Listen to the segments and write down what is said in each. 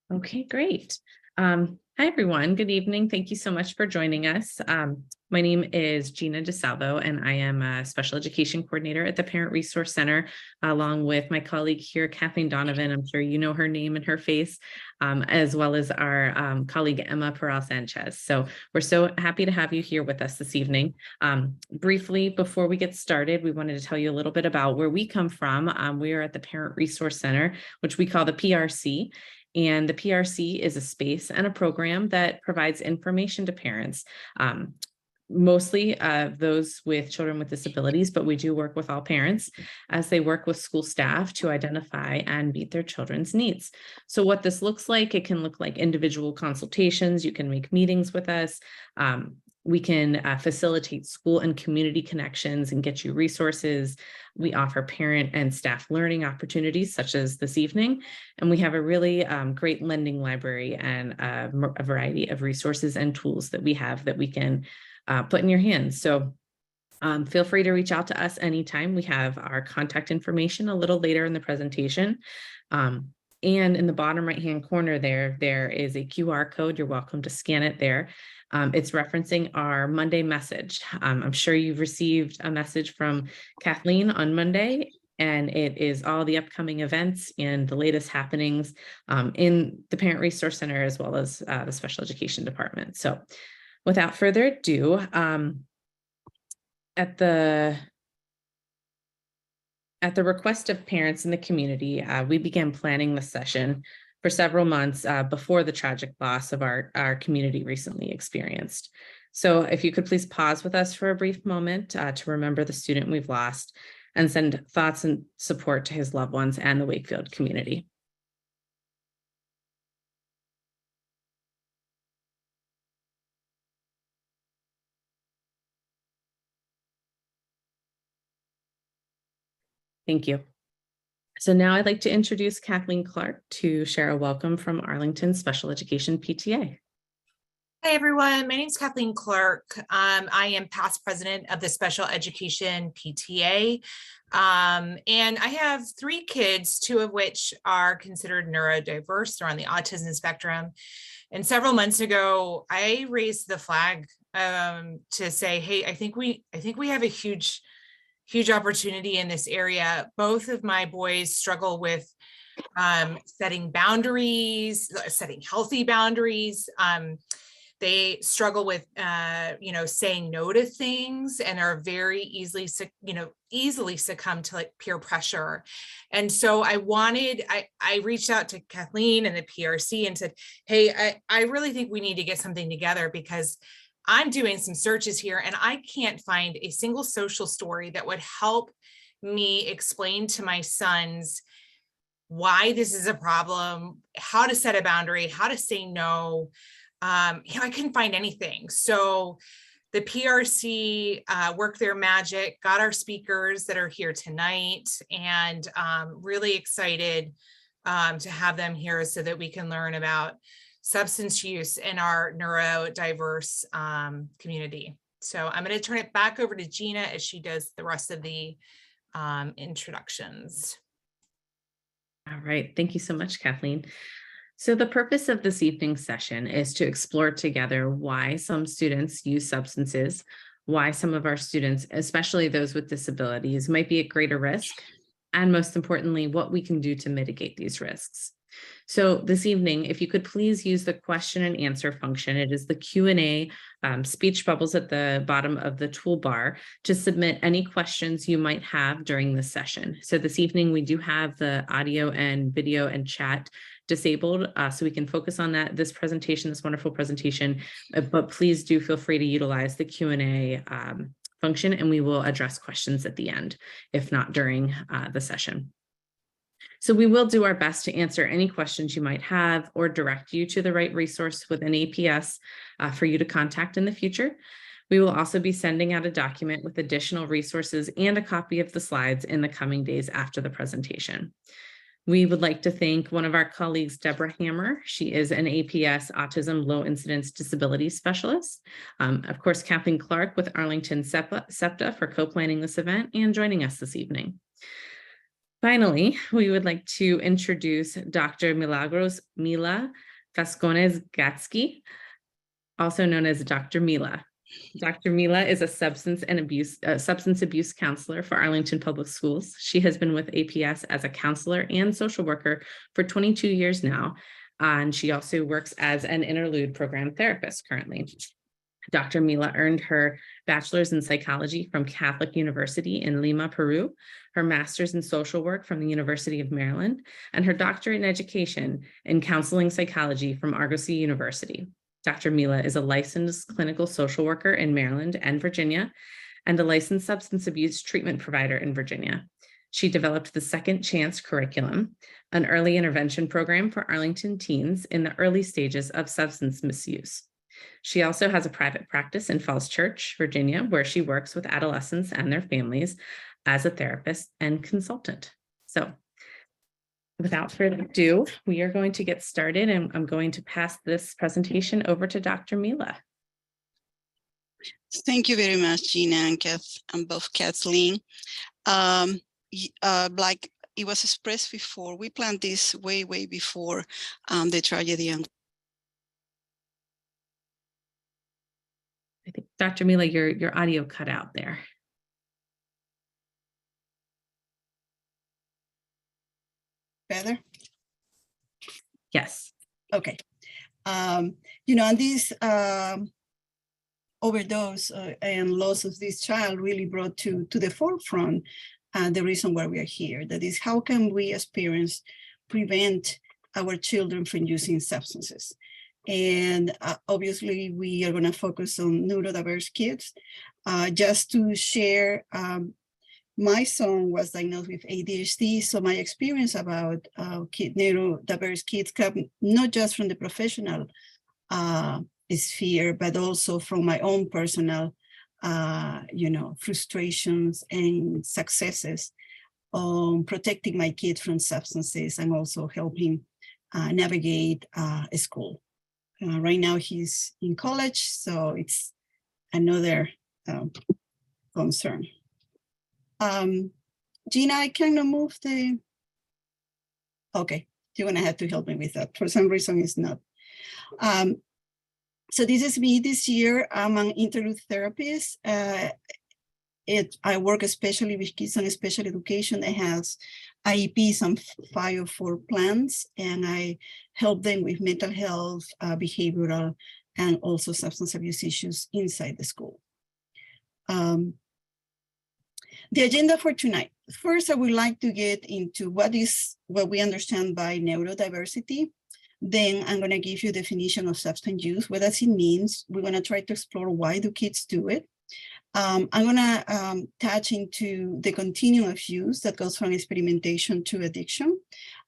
Okay, great. Hi, everyone. Good evening. Thank you so much for joining us. My name is Gina DeSalvo, and I am a special education coordinator at the Parent Resource Center, along with my colleague here, Kathleen Donovan. I'm sure you know her name and her face, as well as our colleague, Emma Peral Sanchez. So we're so happy to have you here with us this evening. Briefly, before we get started, we wanted to tell you a little bit about where we come from. We are at the Parent Resource Center, which we call the PRC. And the PRC is a space and a program that provides information to parents, mostly those with children with disabilities, but we do work with all parents as they work with school staff to identify and meet their children's needs. So what this looks like, it can look like individual consultations. You can make meetings with us. We can facilitate school and community connections and get you resources. We offer parent and staff learning opportunities, such as this evening. And we have a really great lending library and a variety of resources and tools that we have that we can put in your hands. So feel free to reach out to us anytime. We have our contact information a little later in the presentation. And in the bottom right-hand corner there is a QR code. You're welcome to scan it there. It's referencing our Monday message. I'm sure you've received a message from Kathleen on Monday, and it is all the upcoming events and the latest happenings in the Parent Resource Center, as well as the Special Education Department. So without further ado, at the request of parents in the community, we began planning the session for several months before the tragic loss of our community recently experienced. So if you could please pause with us for a brief moment to remember the student we've lost and send thoughts and support to his loved ones and the Wakefield community. Thank you. So now I'd like to introduce Kathleen Clark to share a welcome from Arlington Special Education PTA. Hi, everyone. My name is Kathleen Clark. I am past president of the Special Education PTA. And I have 3 kids, 2 of which are considered neurodiverse. They're on the autism spectrum. And several months ago, I raised the flag to say, hey, I think we have a huge opportunity in this area. Both of my boys struggle with setting boundaries, setting healthy boundaries. They struggle with, saying no to things, and are very easily succumb to like peer pressure. And so I reached out to Kathleen and the PRC and said, hey, I really think we need to get something together, because I'm doing some searches here and I can't find a single social story that would help me explain to my sons why this is a problem, how to set a boundary, how to say no. I couldn't find anything. So the PRC worked their magic, got our speakers that are here tonight, and really excited to have them here so that we can learn about substance use in our neurodiverse community. So I'm going to turn it back over to Gina as she does the rest of the introductions. All right. Thank you so much, Kathleen. So the purpose of this evening's session is to explore together why some students use substances, why some of our students, especially those with disabilities, might be at greater risk, and most importantly, what we can do to mitigate these risks. So this evening, if you could please use the question and answer function, it is the Q&A speech bubbles at the bottom of the toolbar to submit any questions you might have during this session. So this evening, we do have the audio and video and chat disabled, so we can focus on this wonderful presentation, but please do feel free to utilize the Q&A function, and we will address questions at the end, if not during the session. So we will do our best to answer any questions you might have or direct you to the right resource within APS for you to contact in the future. We will also be sending out a document with additional resources and a copy of the slides in the coming days after the presentation. We would like to thank one of our colleagues, Deborah Hammer. She is an APS Autism Low Incidence Disability Specialist. Of course, Kathleen Clark with Arlington SEPTA for co-planning this event and joining us this evening. Finally, we would like to introduce Dr. Mila Vasconez-Gatsky, also known as Dr. Mila. Dr. Mila is a substance abuse counselor for Arlington Public Schools. She has been with APS as a counselor and social worker for 22 years now, and she also works as an interlude program therapist currently. Dr. Mila earned her bachelor's in psychology from Catholic University in Lima, Peru, her master's in social work from the University of Maryland, and her doctorate in education in counseling psychology from Argosy University. Dr. Mila is a licensed clinical social worker in Maryland and Virginia, and a licensed substance abuse treatment provider in Virginia. She developed the Second Chance curriculum, an early intervention program for Arlington teens in the early stages of substance misuse. She also has a private practice in Falls Church, Virginia, where she works with adolescents and their families as a therapist and consultant. So without further ado, we are going to get started, and I'm going to pass this presentation over to Dr. Mila. Thank you very much, Gina and Kath, and both Kathleen. Like it was expressed before, we planned this way before the tragedy. I think, Dr. Mila, your audio cut out there. Better? Yes. Okay. And this overdose and loss of this child really brought to the forefront the reason why we are here. That is, how can we as parents prevent our children from using substances? And obviously, we are going to focus on neurodiverse kids. Just to share, my son was diagnosed with ADHD, so my experience about neurodiverse kids come not just from the professional sphere, but also from my own personal, frustrations and successes on protecting my kids from substances and also helping navigate school. Right now, he's in college, so it's another concern. Gina, I cannot move the, okay, you're gonna have to help me with that. For some reason, it's not. So this is me this year. I'm an interlude therapist. I work especially with kids on special education that has IEPs and 504 plans, and I help them with mental health, behavioral, and also substance abuse issues inside the school. The agenda for tonight. First, I would like to get into what we understand by neurodiversity. Then I'm going to give you a definition of substance use. What does it mean? We're going to try to explore why do kids do it. I'm going to touch into the continuum of use that goes from experimentation to addiction.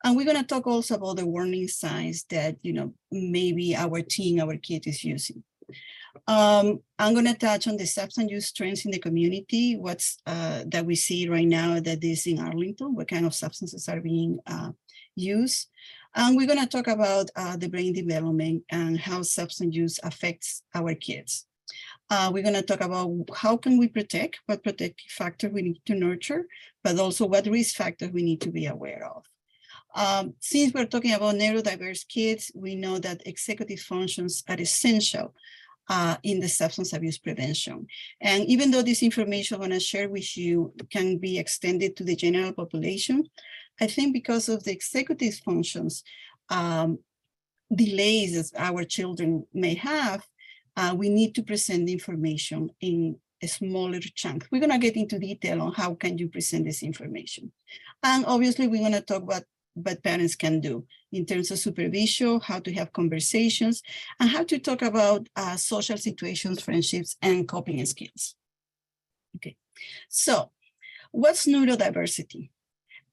And we're going to talk also about the warning signs that, maybe our kid is using. I'm going to touch on the substance use trends in the community, what's that we see right now that is in Arlington, what kind of substances are being used. And we're going to talk about the brain development and how substance use affects our kids. We're going to talk about how can we protect, what protective factor we need to nurture, but also what risk factors we need to be aware of. Since we're talking about neurodiverse kids, we know that executive functions are essential in the substance abuse prevention. And even though this information I'm going to share with you can be extended to the general population, I think because of the executive functions delays that our children may have, we need to present the information in a smaller chunk. We're going to get into detail on how can you present this information. And obviously, we're going to talk about what parents can do in terms of supervision, how to have conversations, and how to talk about social situations, friendships, and coping skills. Okay, so what's neurodiversity?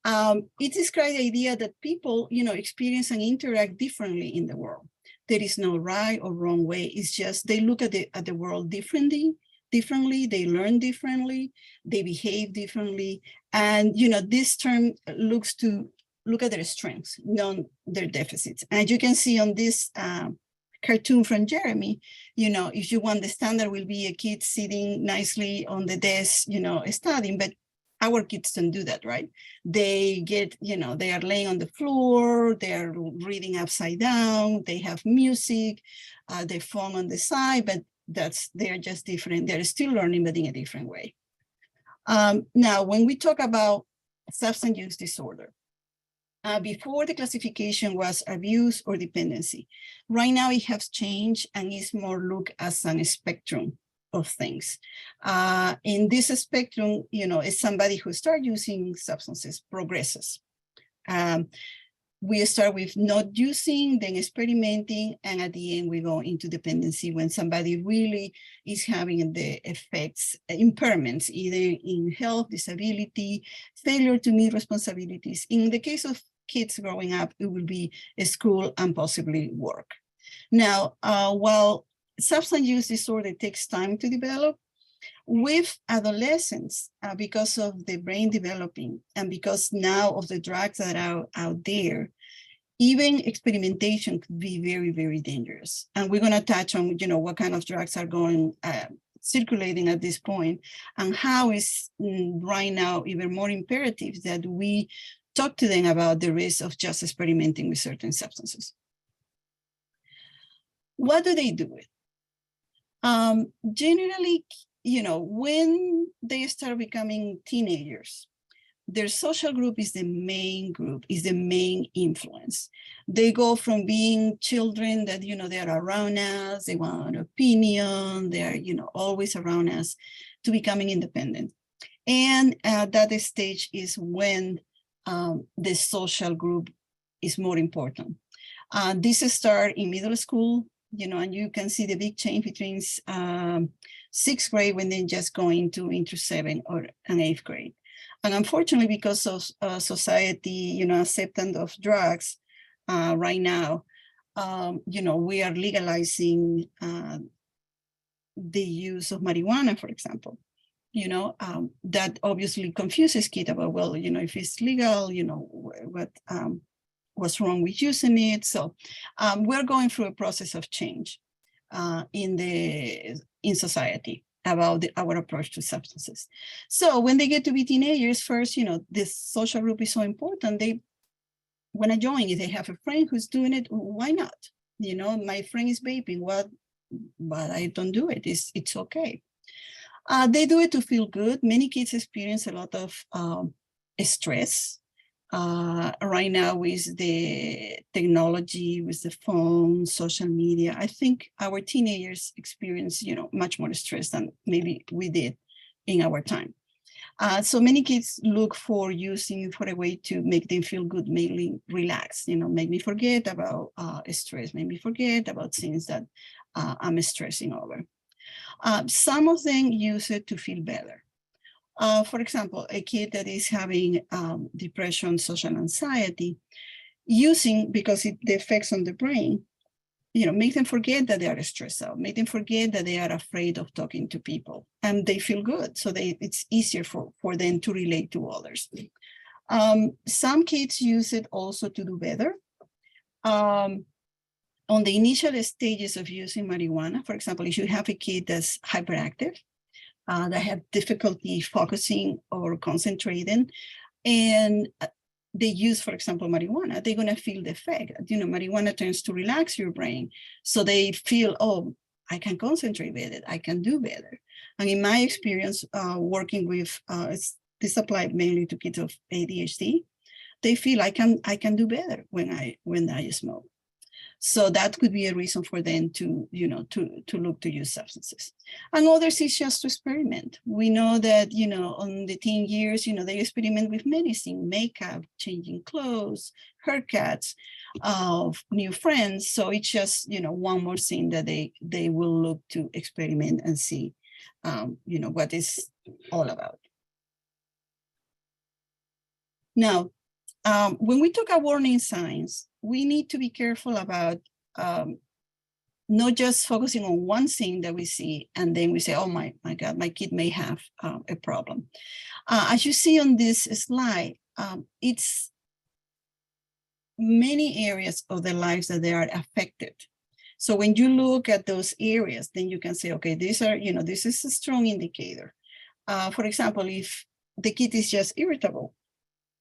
It describes the idea that people, experience and interact differently in the world. There is no right or wrong way. It's just they look at the world differently, they learn differently, they behave differently. And, this term looks to look at their strengths, not their deficits. And you can see on this cartoon from Jeremy, if you want, the standard will be a kid sitting nicely on the desk, studying, but our kids don't do that, right? They get, they are laying on the floor, they're reading upside down, they have music, they phone on the side, but they're just different. They're still learning, but in a different way. Now, when we talk about substance use disorder, before the classification was abuse or dependency. Right now it has changed and is more looked as a spectrum of things. In this spectrum, it's somebody who starts using substances, progresses. We start with not using, then experimenting, and at the end we go into dependency when somebody really is having the effects, impairments, either in health, disability, failure to meet responsibilities. In the case of kids growing up, it will be school and possibly work. Now, while substance use disorder takes time to develop, with adolescents, because of the brain developing and because now of the drugs that are out there, even experimentation could be very, very dangerous. And we're going to touch on, what kind of drugs are going circulating at this point, and how is right now even more imperative that we talk to them about the risk of just experimenting with certain substances. What do they do with? Generally, when they start becoming teenagers, their social group is the main group, is the main influence. They go from being children that, they are around us, they want an opinion, they are, always around us, to becoming independent. And that stage is when the social group is more important. This starts in middle school, and you can see the big change between 6th grade when they just go into 7th or an 8th grade. And unfortunately, because of society, acceptance of drugs right now, we are legalizing the use of marijuana, for example. That obviously confuses kids about, well, if it's legal, what's wrong with using it. So we're going through a process of change in society about our approach to substances. So when they get to be teenagers, first, this social group is so important. They want to join. If they have a friend who's doing it, why not? My friend is vaping, but I don't do it. It's okay. They do it to feel good. Many kids experience a lot of stress. Right now with the technology, with the phone, social media, I think our teenagers experience, much more stress than maybe we did in our time. So many kids look for using for a way to make them feel good, mainly relax, make me forget about stress, make me forget about things that I'm stressing over. Some of them use it to feel better. For example, a kid that is having depression, social anxiety, using, because the effects on the brain, make them forget that they are stressed out, make them forget that they are afraid of talking to people, and they feel good. So it's easier for them to relate to others. Some kids use it also to do better. On the initial stages of using marijuana, for example, if you have a kid that's hyperactive, that have difficulty focusing or concentrating, and they use, for example, marijuana, they're going to feel the effect. Marijuana tends to relax your brain. So they feel, oh, I can concentrate better, I can do better. And in my experience, working with, this applied mainly to kids of ADHD, they feel I can do better when I smoke. So that could be a reason for them to look to use substances. And others is just to experiment. We know that, on the teen years, they experiment with medicine, makeup, changing clothes, haircuts, new friends. So it's just, one more thing that they will look to experiment and see, what is all about. Now, when we talk about warning signs, we need to be careful about not just focusing on one thing that we see, and then we say, oh my God, my kid may have a problem. As you see on this slide, it's many areas of their lives that they are affected. So when you look at those areas, then you can say, okay, this is a strong indicator. For example, if the kid is just irritable,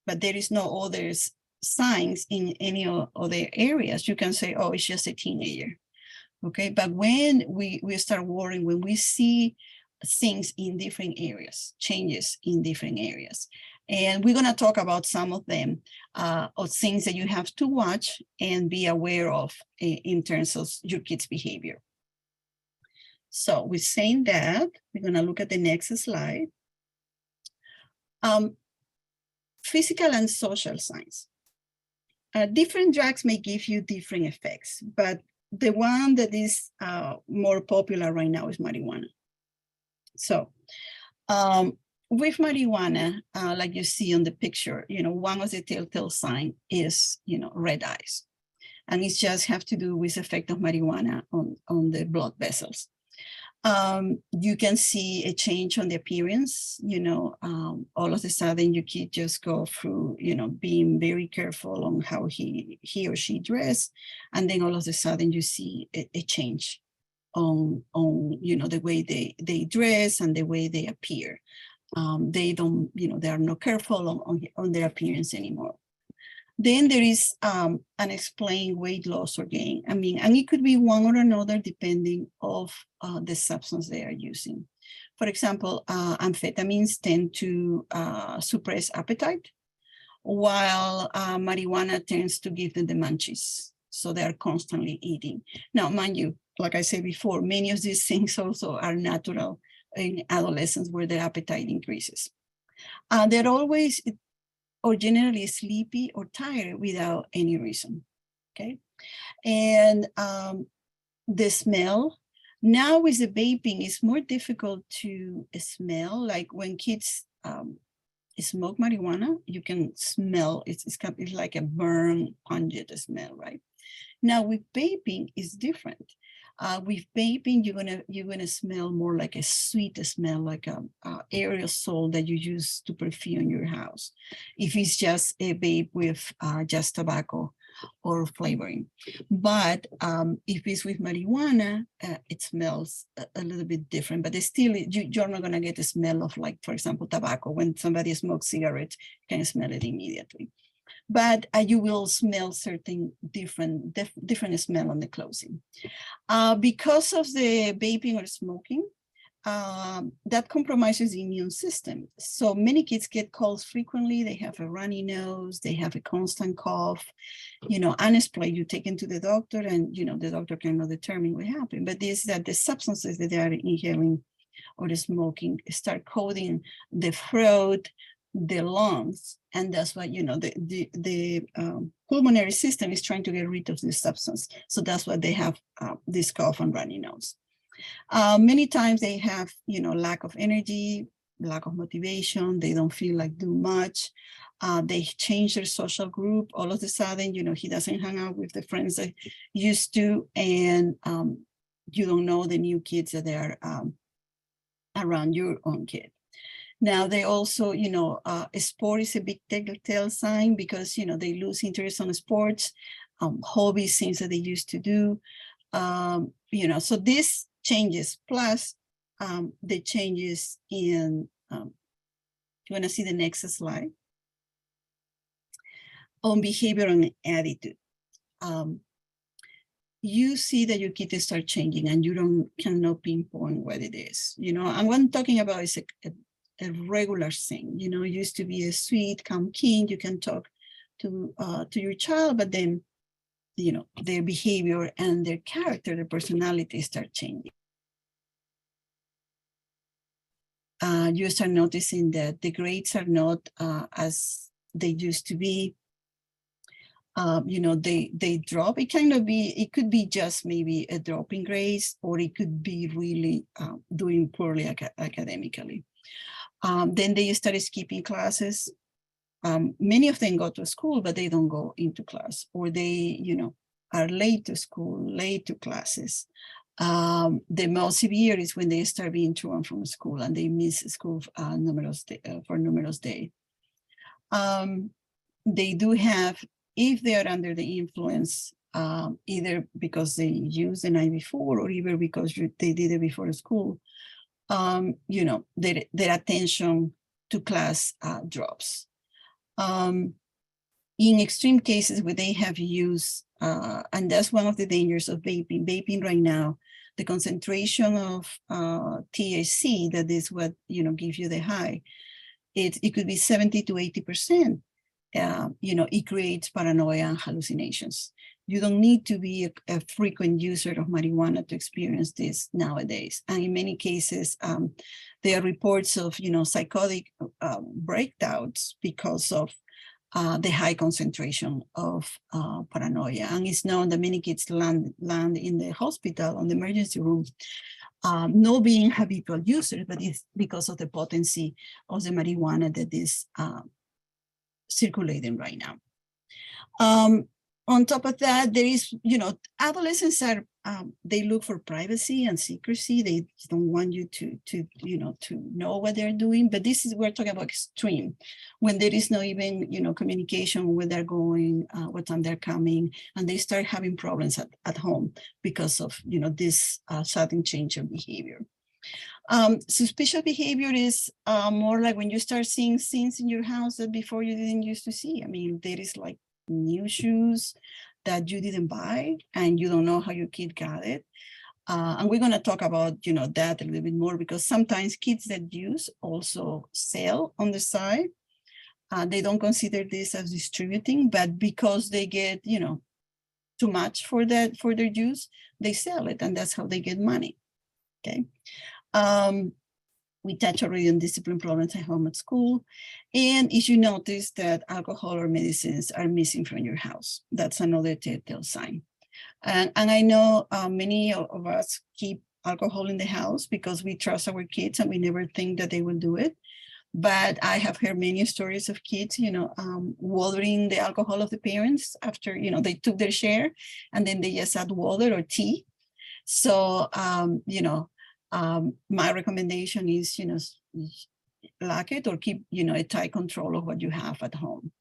but there is no other signs in any other areas. You can say, oh, it's just a teenager. Okay, but when we start worrying, when we see things in different areas, changes in different areas, and we're going to talk about some of them, of things that you have to watch and be aware of in terms of your kids' behavior. So with saying that, we're going to look at the next slide. Physical and social signs. Different drugs may give you different effects, but the one that is more popular right now is marijuana. So with marijuana, like you see on the picture, one of the telltale signs is, red eyes. And it just have to do with the effect of marijuana on the blood vessels. You can see a change on the appearance, all of a sudden your kid just go through, being very careful on how he or she dress. And then all of a sudden you see a change on the way they dress and the way they appear. They don't, they are not careful on their appearance anymore. Then there is unexplained weight loss or gain. And it could be one or another depending of the substance they are using. For example, amphetamines tend to suppress appetite, while marijuana tends to give them the munchies. So they are constantly eating. Now, mind you, like I said before, many of these things also are natural in adolescence where their appetite increases. They're always or generally sleepy or tired without any reason, okay? And the smell, now with the vaping, it's more difficult to smell. Like when kids smoke marijuana, you can smell, it's like a burn, pungent smell, right? Now with vaping, it's different. With vaping, you're gonna smell more like a sweet smell, like a aerosol that you use to perfume your house. If it's just a vape with just tobacco or flavoring, but if it's with marijuana, it smells a little bit different. But it's still, you're not gonna get the smell of, like, for example, tobacco. When somebody smokes cigarettes, you can smell it immediately. But you will smell certain different smell on the clothing. Because of the vaping or smoking, that compromises the immune system. So many kids get colds frequently. They have a runny nose, they have a constant cough, unexplained. You take them to the doctor and, the doctor cannot determine what happened. But this that the substances that they are inhaling or the smoking start coating the throat, the lungs, and that's why the pulmonary system is trying to get rid of this substance. So that's why they have this cough and runny nose. Many times they have lack of energy, lack of motivation. They don't feel like do much. They change their social group. All of a sudden, he doesn't hang out with the friends that used to, and you don't know the new kids that they are around your own kid. Now they also, sport is a big telltale sign because, they lose interest on sports, hobbies, things that they used to do. So this changes, plus the changes in, you want to see the next slide? On behavior and attitude. You see that your kids start changing and you cannot pinpoint what it is. And what I'm talking about is a regular thing. Used to be a sweet, calm kid. You can talk to your child, but then, their behavior and their character, their personality start changing. You start noticing that the grades are not as they used to be. They drop. It could be just maybe a drop in grades, or it could be really doing poorly academically. Then they start skipping classes. Many of them go to school, but they don't go into class, or they, are late to school, late to classes. The most severe is when they start being thrown from school and they miss school for numerous days. They do have, if they are under the influence, either because they used the night before or even because they did it before school, their attention class drops. In extreme cases where they have used, and that's one of the dangers of vaping. Vaping right now, the concentration of THC, that is what gives you the high, it could be 70 to 80%. It creates paranoia and hallucinations. You don't need to be a frequent user of marijuana to experience this nowadays. And in many cases, there are reports of psychotic breakdowns because of the high concentration of paranoia. And it's known that many kids land in the hospital on the emergency room, not being habitual users, but it's because of the potency of the marijuana that is circulating right now. On top of that, there is, adolescents are, they look for privacy and secrecy. They don't want you to know what they're doing. But we're talking about extreme, when there is no even, communication where they're going, what time they're coming, and they start having problems at home because of, this sudden change of behavior. Suspicious behavior is more like when you start seeing things in your house that before you didn't used to see. I mean, there is like new shoes that you didn't buy and you don't know how your kid got it. And we're going to talk about, that a little bit more, because sometimes kids that use also sell on the side. They don't consider this as distributing, but because they get, too much for their use, they sell it, and that's how they get money. Okay. We touched already on discipline problems at home, at school. And if you notice that alcohol or medicines are missing from your house, that's another telltale sign. And I know many of us keep alcohol in the house because we trust our kids and we never think that they will do it. But I have heard many stories of kids, watering the alcohol of the parents after, they took their share, and then they just add water or tea. So, my recommendation is, lock it or keep, a tight control of what you have at home.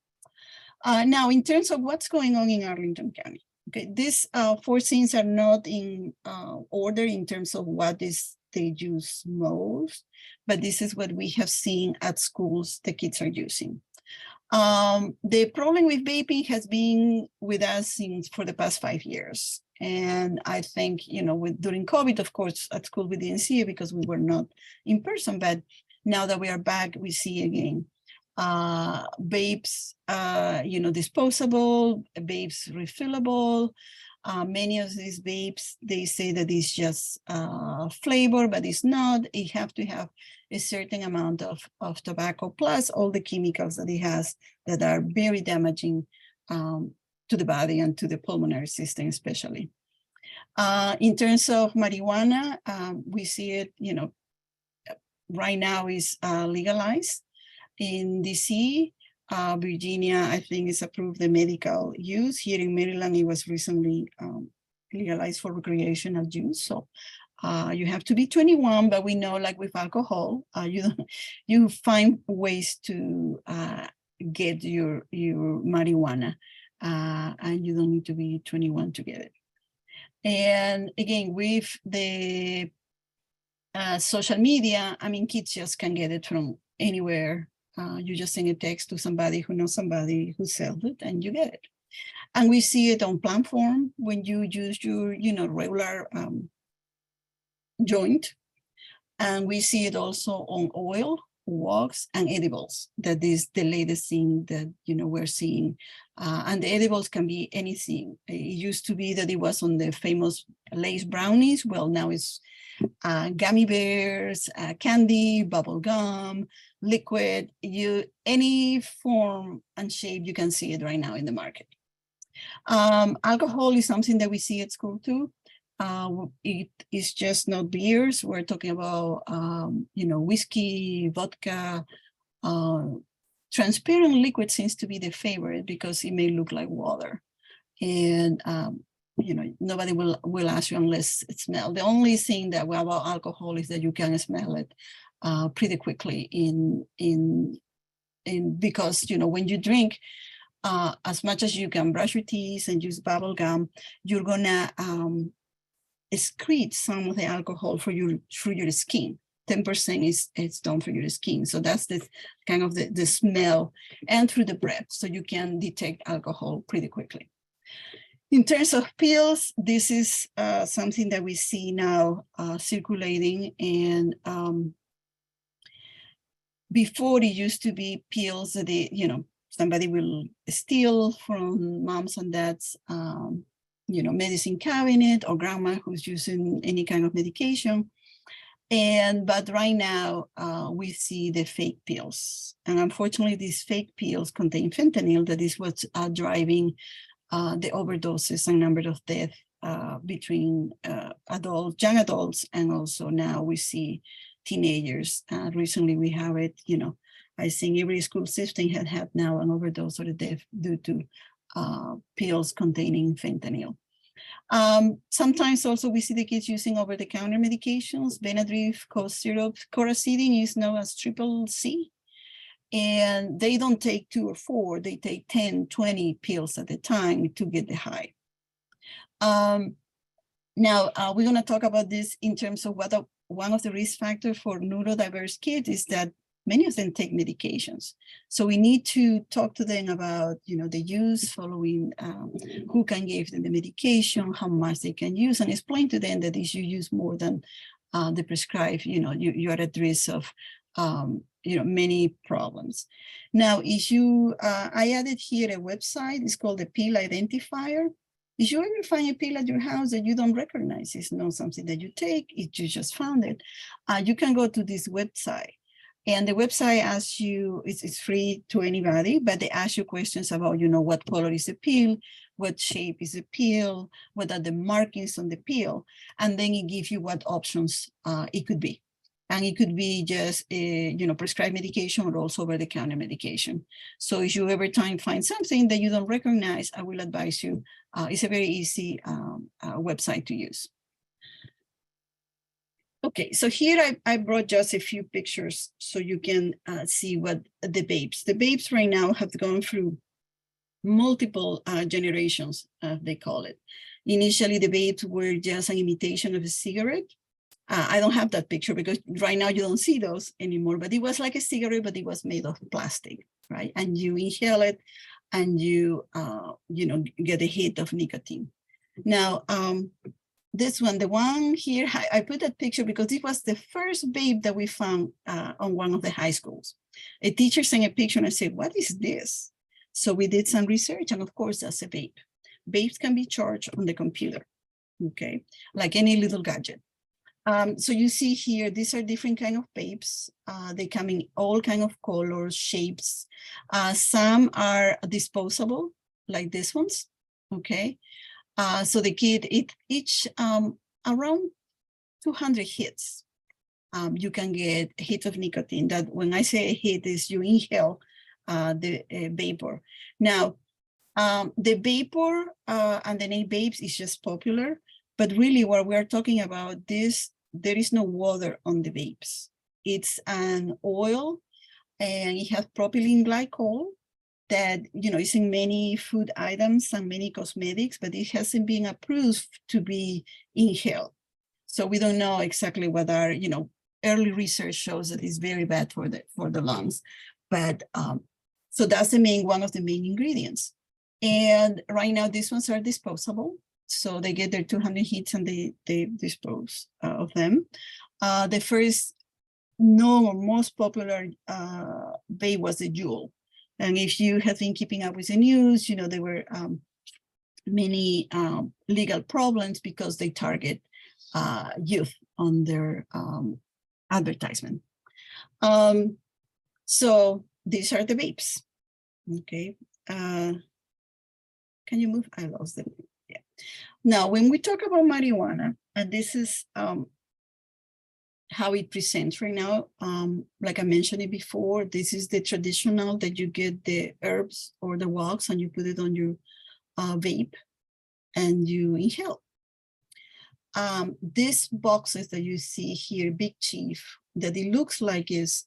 Now, in terms of what's going on in Arlington County, okay, these 4 things are not in order in terms of what is they use most, but this is what we have seen at schools the kids are using. The problem with vaping has been with us for the past 5 years. And I think, during COVID, of course, at school, we didn't see it because we were not in person. But now that we are back, we see again vapes, disposable, vapes refillable. Many of these vapes, they say that it's just flavor, but it's not. It have to have a certain amount of tobacco plus all the chemicals that it has that are very damaging to the body and to the pulmonary system, especially. In terms of marijuana, we see it, right now is legalized in DC. Virginia, I think, is approved the medical use. Here in Maryland, it was recently legalized for recreational use. So you have to be 21, but we know, like with alcohol, you find ways to get your marijuana. And you don't need to be 21 to get it. And again, with the social media, I mean, kids just can get it from anywhere. You just send a text to somebody who knows somebody who sells it, and you get it. And we see it on platform when you use your, regular joint. And we see it also on oil, wax, and edibles. That is the latest thing that we're seeing. And the edibles can be anything. It used to be that it was on the famous Lay's brownies. Well, now it's gummy bears, candy, bubble gum, liquid. Any form and shape, you can see it right now in the market. Alcohol is something that we see at school too. It is just not beers. We're talking about, whiskey, vodka. Transparent liquid seems to be the favorite because it may look like water. And, nobody will ask you unless it smells. The only thing that about alcohol is that you can smell it pretty quickly because, when you drink, as much as you can brush your teeth and use bubble gum, you're gonna excrete some of the alcohol through your skin. 10% is done for your skin. So that's the kind of the smell and through the breath. So you can detect alcohol pretty quickly. In terms of pills, this is something that we see now circulating. And before it used to be pills that somebody will steal from moms and dads, medicine cabinet, or grandma who's using any kind of medication. But right now we see the fake pills. And unfortunately, these fake pills contain fentanyl. That is what's driving the overdoses and number of deaths between young adults, and also now we see teenagers. Recently we have it, I think every school system had now an overdose or a death due to pills containing fentanyl. Sometimes also we see the kids using over-the-counter medications. Benadryl, cough syrup, Coracidin is known as CCC. And they don't take 2 or 4, they take 10, 20 pills at a time to get the high. Now, we're going to talk about this in terms of one of the risk factors for neurodiverse kids is that many of them take medications. So we need to talk to them about, the use, following who can give them the medication, how much they can use, and explain to them that if you use more than the prescribed, you are at risk of many problems. Now, I added here a website. It's called the Pill Identifier. If you ever find a pill at your house that you don't recognize, it's not something that you take, you just found it, you can go to this website. And the website asks you, it's free to anybody, but they ask you questions about, what color is the pill, what shape is the pill, what are the markings on the pill, and then it gives you what options it could be. And it could be just, prescribed medication or also over-the-counter medication. So if you ever find something that you don't recognize, I will advise you. It's a very easy website to use. Okay, so here I brought just a few pictures so you can see what the vapes. The vapes right now have gone through multiple generations, they call it. Initially, the vapes were just an imitation of a cigarette. I don't have that picture because right now you don't see those anymore, but it was like a cigarette, but it was made of plastic, right? And you inhale it and you, get a hit of nicotine. Now, this one, the one here, I put that picture because it was the first vape that we found on one of the high schools. A teacher sent a picture and I said, what is this? So we did some research, and of course, that's a vape. Vapes can be charged on the computer, okay? Like any little gadget. So you see here, these are different kind of vapes. They come in all kind of colors, shapes. Some are disposable, like these ones, okay? So the kid, each around 200 hits, you can get a hit of nicotine. That when I say a hit is you inhale the vapor. Now, the vapor and the name vapes is just popular, but really what we're talking about there is no water on the vapes. It's an oil and it has propylene glycol that, is in many food items and many cosmetics, but it hasn't been approved to be inhaled. So we don't know exactly what are, early research shows that it's very bad for the lungs. But so that's one of the main ingredients. And right now these ones are disposable. So they get their 200 hits and they dispose of them. The first most popular vape was the Juul. And if you have been keeping up with the news, there were many legal problems because they target youth on their advertisement. So these are the vapes. Okay. Can you move? I lost them. Yeah. Now, when we talk about marijuana, and this is how it presents right now, like I mentioned it before, this is the traditional that you get the herbs or the wax and you put it on your vape and you inhale. These boxes that you see here, Big Chief, that it looks like is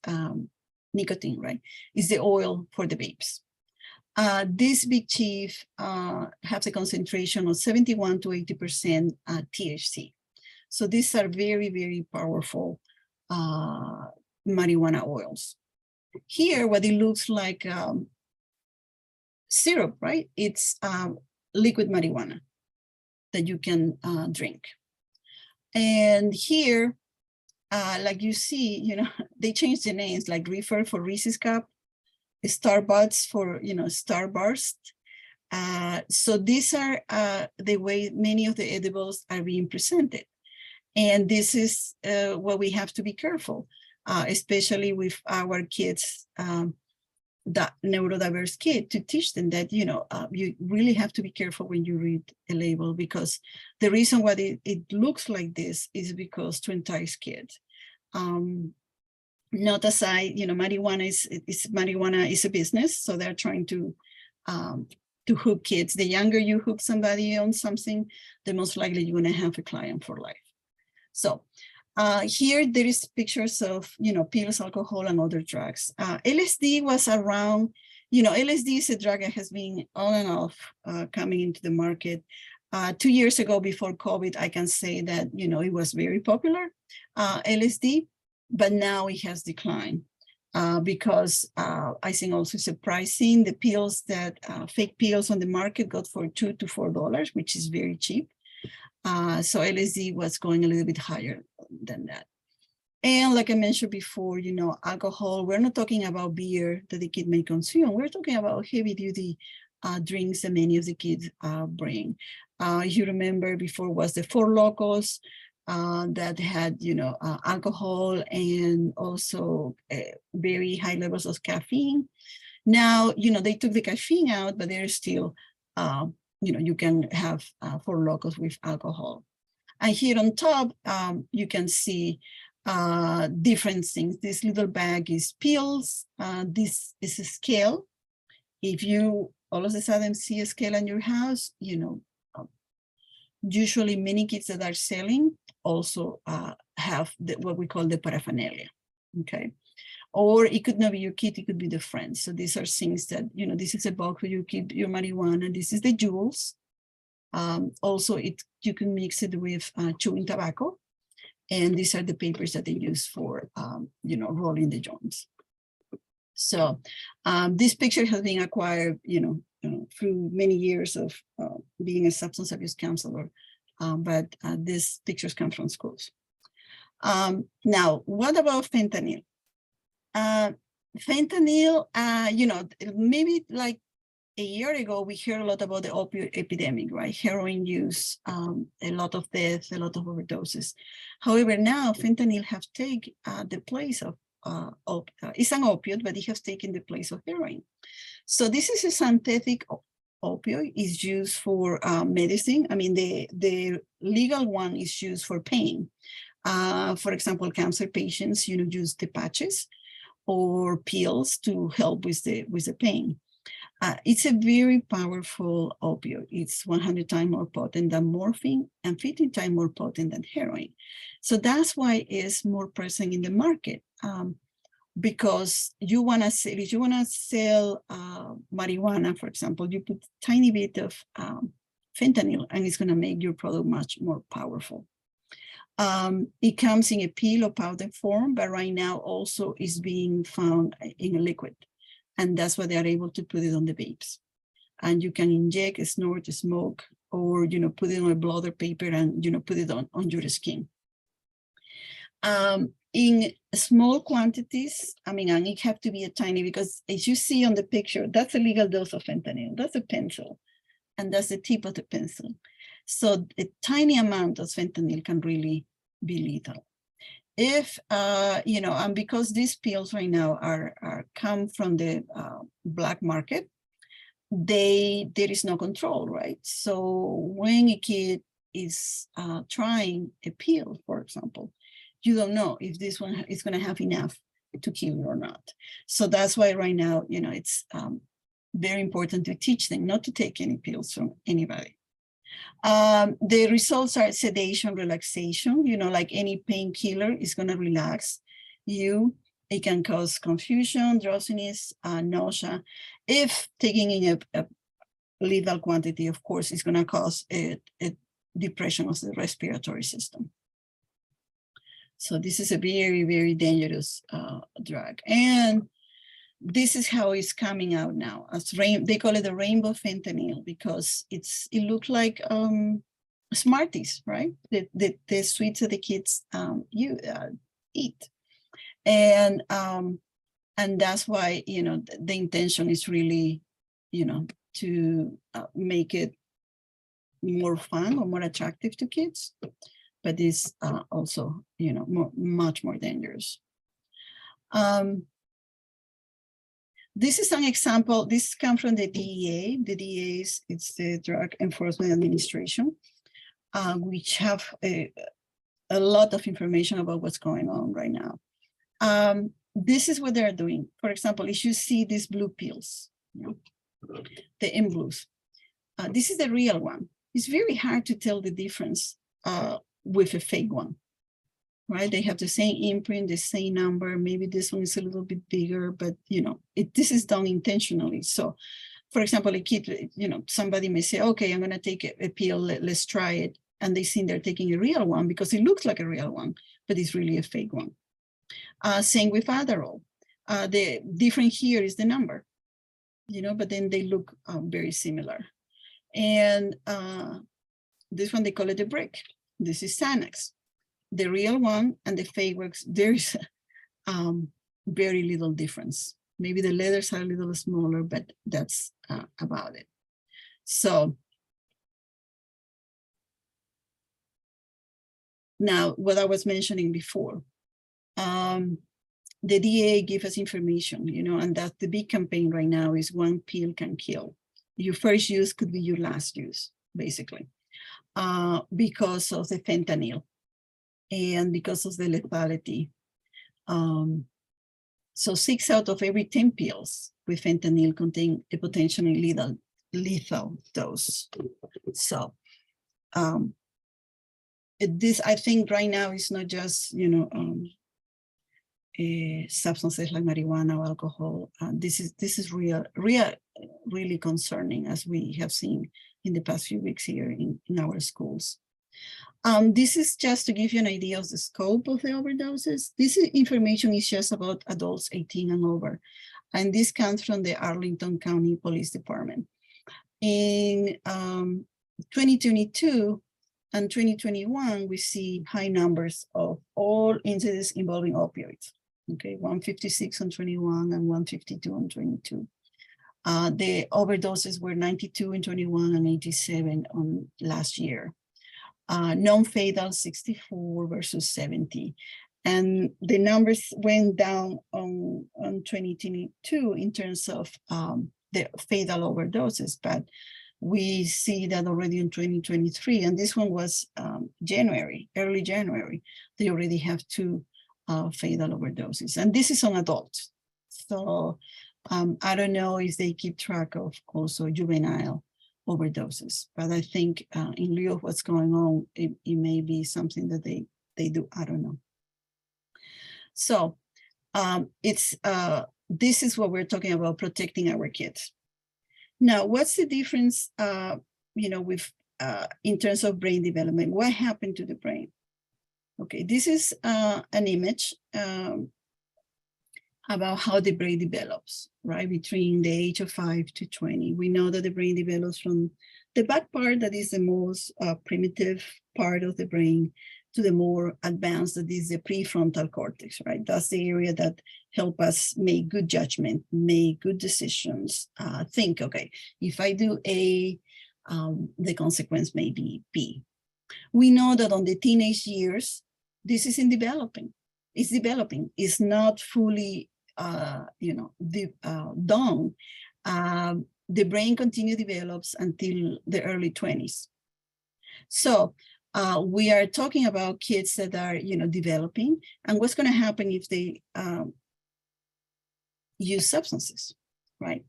nicotine, right? Is the oil for the vapes. This Big Chief has a concentration of 71 to 80% THC. So these are very, very powerful marijuana oils. Here, what it looks like syrup, right? It's liquid marijuana that you can drink. And here, like you see, you know, they changed the names, like Reefer for Reese's Cup, Starbucks for, you know, Starburst. So these are the way many of the edibles are being presented. And this is what we have to be careful, especially with our kids, that neurodiverse kid, to teach them that, you know, you really have to be careful when you read a label, because the reason why it looks like this is because to entice kids. Not aside, you know, marijuana is a business, so they're trying to hook kids. The younger you hook somebody on something, the most likely you're going to have a client for life. So here there is pictures of, you know, pills, alcohol, and other drugs. LSD was around, you know, LSD is a drug that has been on and off coming into the market. 2 years ago, before COVID, I can say that, you know, it was very popular, LSD, but now it has declined because I think also surprising, the pills that fake pills on the market got for $2 to $4, which is very cheap. So LSD was going a little bit higher than that. And like I mentioned before, you know, alcohol, we're not talking about beer that the kid may consume. We're talking about heavy duty drinks that many of the kids bring. You remember before was the Four Locos that had, you know, alcohol and also very high levels of caffeine. Now, you know, they took the caffeine out, but there's still, you know, you can have Four Locos with alcohol. And here on top, you can see different things. This little bag is pills. This is a scale. If you all of a sudden see a scale in your house, you know, usually many kids that are selling also have what we call the paraphernalia, okay? Or it could not be your kid, it could be the friends. So these are things that, you know, this is a bulk for your kid, your marijuana, this is the jewels. Also, you can mix it with chewing tobacco. And these are the papers that they use for, you know, rolling the joints. So this picture has been acquired, you know, through many years of being a substance abuse counselor, but these pictures come from schools. Now, what about fentanyl? Fentanyl, you know, maybe like a year ago, we heard a lot about the opioid epidemic, right? Heroin use, a lot of deaths, a lot of overdoses. However, now fentanyl have taken the place of, it's an opioid, but it has taken the place of heroin. So this is a synthetic opioid, is used for medicine. I mean, the legal one is used for pain. For example, cancer patients, you know, use the patches or pills to help with the pain. It's a very powerful opioid. It's 100 times more potent than morphine and 50 times more potent than heroin. So that's why it's more present in the market, because you want to sell, if you want to sell marijuana, for example, you put a tiny bit of fentanyl and it's going to make your product much more powerful. It comes in a pill or powder form, but right now also is being found in a liquid. And that's why they are able to put it on the vapes. And you can inject, snort, smoke, or, you know, put it on a blotter paper and, you know, put it on your skin. In small quantities, I mean, and it have to be a tiny, because as you see on the picture, that's a legal dose of fentanyl. That's a pencil, and that's the tip of the pencil. So a tiny amount of fentanyl can really be lethal. If, you know, and because these pills right now are come from the black market, there is no control, right? So when a kid is trying a pill, for example, you don't know if this one is going to have enough to kill you or not. So that's why right now, you know, it's very important to teach them not to take any pills from anybody. The results are sedation, relaxation, you know, like any painkiller is going to relax you. It can cause confusion, drowsiness, nausea. If taking in a lethal quantity, of course, it's going to cause a depression of the respiratory system. So this is a very, very dangerous drug. And this is how it's coming out now. As they call it the rainbow fentanyl because it looks like Smarties, right? The sweets that the kids eat. And that's why, you know, the intention is really, you know, to make it more fun or more attractive to kids, but it's also, you know, much more dangerous. This is an example. This comes from the DEA. The DEA it's the Drug Enforcement Administration, which have a lot of information about what's going on right now. This is what they're doing. For example, if you see these blue pills, you know, the M blues, this is the real one. It's very hard to tell the difference with a fake one, right? They have the same imprint, the same number. Maybe this one is a little bit bigger, but you know, this is done intentionally. So, for example, a kid, you know, somebody may say, okay, I'm gonna take a pill, let's try it. And they think they're taking a real one because it looks like a real one, but it's really a fake one. Same with Adderall. The different here is the number, you know, but then they look very similar. And this one, they call it a brick. This is Xanax. The real one and the fake works, there is very little difference. Maybe the letters are a little smaller, but that's about it. So now, what I was mentioning before, the DEA give us information, you know, and that the big campaign right now is one pill can kill. Your first use could be your last use, basically, because of the fentanyl and because of the lethality. So 6 out of every 10 pills with fentanyl contain a potentially lethal dose. So this, I think right now is not just, you know, substances like marijuana or alcohol. This is really concerning, as we have seen in the past few weeks here in our schools. This is just to give you an idea of the scope of the overdoses. This information is just about adults 18 and over. And this comes from the Arlington County Police Department. In 2022 and 2021, we see high numbers of all incidents involving opioids. Okay, 156 on 21 and 152 on 22. The overdoses were 92 in 21 and 87 on last year. Non-fatal 64 versus 70. And the numbers went down on 2022 in terms of the fatal overdoses, but we see that already in 2023, and this one was early January, they already have 2 fatal overdoses, and this is on adults. So I don't know if they keep track of also juvenile overdoses, but I think in lieu of what's going on, it may be something that they do. I don't know. So this is what we're talking about, protecting our kids. Now, what's the difference, you know, with in terms of brain development? What happened to the brain? Okay, this is an image about how the brain develops, right? Between the age of 5 to 20. We know that the brain develops from the back part, that is the most primitive part of the brain, to the more advanced, that is the prefrontal cortex, right? That's the area that help us make good judgment, make good decisions, think, okay, if I do A, the consequence may be B. We know that on the teenage years, this is in developing. It's developing. It's not fully, you know, done. The brain continues develops until the early 20s. So we are talking about kids that are, you know, developing, and what's going to happen if they use substances, right?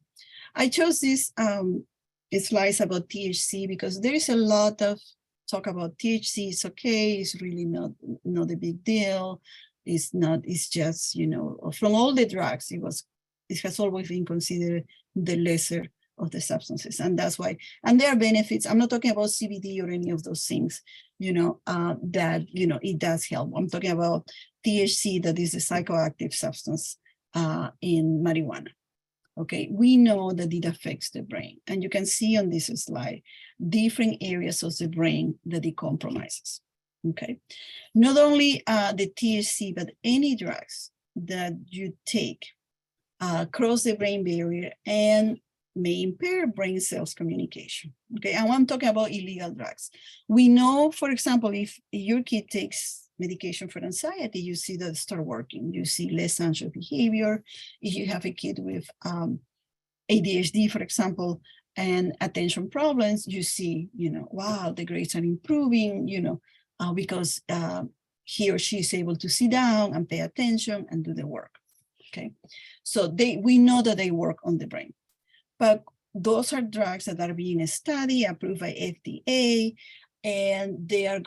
I chose this slides about THC because there is a lot of talk about THC. It's okay. It's really not a big deal. It's not. It's just, you know, from all the drugs, it has always been considered the lesser of the substances, and that's why. And there are benefits. I'm not talking about CBD or any of those things, that, it does help. I'm talking about THC, that is a psychoactive substance in marijuana. Okay, we know that it affects the brain. And you can see on this slide, different areas of the brain that it compromises. Okay, not only the THC, but any drugs that you take cross the brain barrier and may impair brain cells communication. Okay, and I'm talking about illegal drugs. We know, for example, if your kid takes medication for anxiety, you see that start working. You see less anxious behavior. If you have a kid with ADHD, for example, and attention problems, you see, wow, the grades are improving, because he or she is able to sit down and pay attention and do the work. Okay, so we know that they work on the brain, but those are drugs that are being studied, approved by FDA, and they are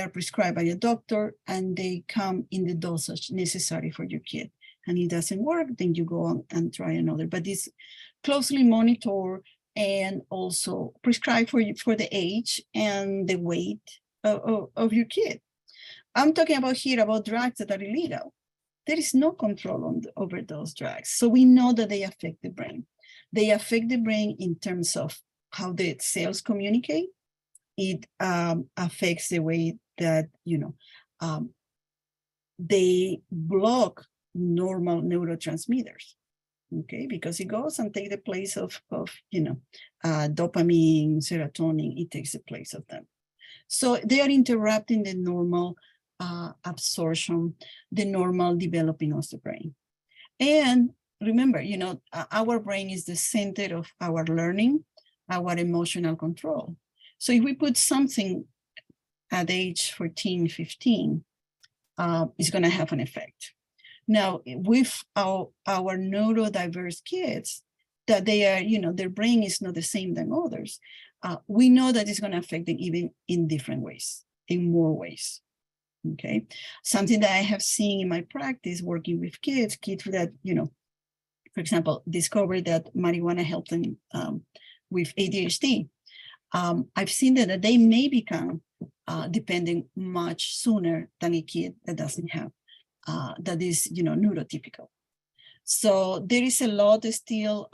prescribed by a doctor, and they come in the dosage necessary for your kid. And it doesn't work, then you go on and try another. But it's closely monitored and also prescribed for the age and the weight of your kid. I'm talking about here about drugs that are illegal. There is no control over those drugs. So we know that they affect the brain. They affect the brain in terms of how the cells communicate. It affects the way that, they block normal neurotransmitters, okay? Because it goes and takes the place of dopamine, serotonin, it takes the place of them. So they are interrupting the normal absorption, the normal developing of the brain. And remember, our brain is the center of our learning, our emotional control. So if we put something at age 14, 15, it's going to have an effect. Now, with our neurodiverse kids, that they are, their brain is not the same than others, we know that it's going to affect them even in different ways, in more ways. Okay, something that I have seen in my practice working with kids that, for example, discovered that marijuana helped them with ADHD. I've seen that they may become dependent much sooner than a kid that doesn't have, that is, neurotypical. So there is a lot still,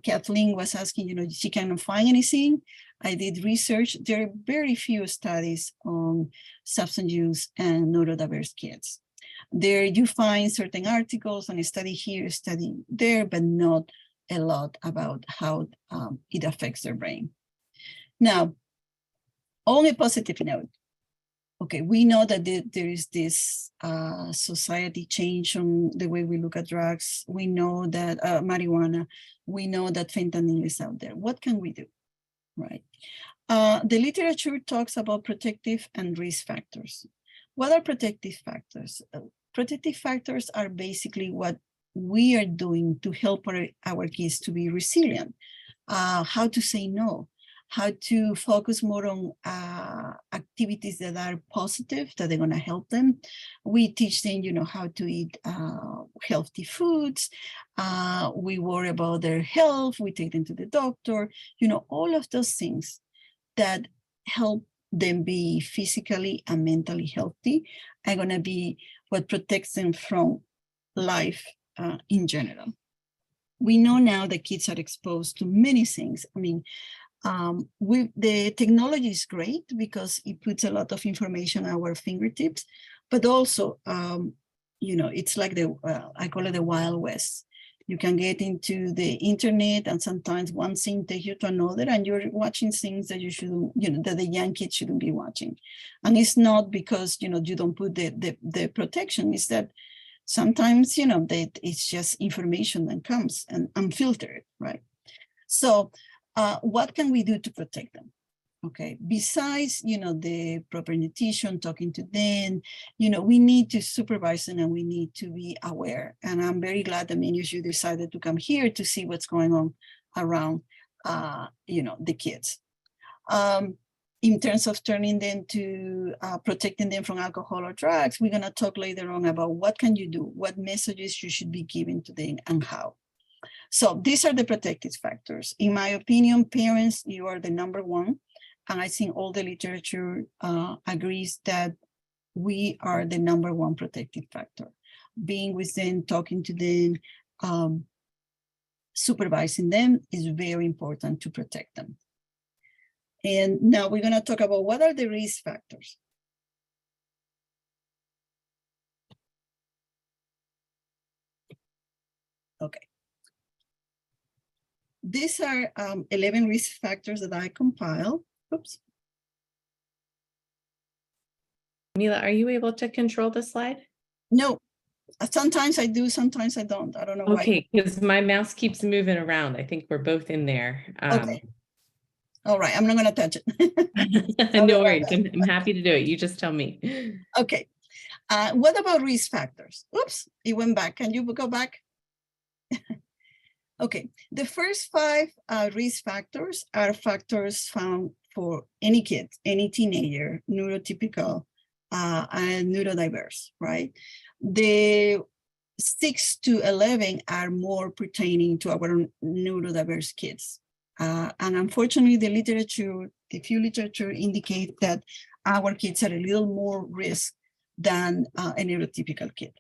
Kathleen was asking, she cannot find anything. I did research. There are very few studies on substance use and neurodiverse kids. There you find certain articles on a study here, study there, but not a lot about how it affects their brain. Now, on a positive note, okay, we know that there is this society change on the way we look at drugs. We know that marijuana, we know that fentanyl is out there. What can we do, right? The literature talks about protective and risk factors. What are protective factors? Protective factors are basically what we are doing to help our kids to be resilient, how to say no, how to focus more on activities that are positive, that are going to help them. We teach them, how to eat healthy foods. We worry about their health. We take them to the doctor. All of those things that help them be physically and mentally healthy are going to be what protects them from life in general. We know now that kids are exposed to many things. I mean, the technology is great because it puts a lot of information at our fingertips, but also, it's like I call it the Wild West. You can get into the internet and sometimes one thing takes you to another and you're watching things that you shouldn't, that the young kids shouldn't be watching. And it's not because, you don't put the protection, it's that sometimes, that it's just information that comes and unfiltered, right? So, what can we do to protect them? Okay, besides, the proper nutrition, talking to them, we need to supervise them and we need to be aware. And I'm very glad that many of you decided to come here to see what's going on around, the kids. In terms of turning them to protecting them from alcohol or drugs, we're going to talk later on about what can you do, what messages you should be giving to them and how. So these are the protective factors. In my opinion, parents, you are the number one. and I think all the literature agrees that we are the #1 protective factor. Being with them, talking to them, supervising them is very important to protect them. And now we're going to talk about what are the risk factors. Okay. These are 11 risk factors that I compiled. Oops. Mila, are you able to control the slide? No, sometimes I do, sometimes I don't. I don't know why. Okay, because my mouse keeps moving around. I think we're both in there. Okay. All right, I'm not going to touch it. No worries. I'm happy to do it. You just tell me. Okay. What about risk factors? Oops, it went back. Can you go back? Okay, the first 5 risk factors are factors found for any kid, any teenager, neurotypical, and neurodiverse, right? The 6 to 11 are more pertaining to our neurodiverse kids. And unfortunately, the few literature indicate that our kids are a little more risk than a neurotypical kid.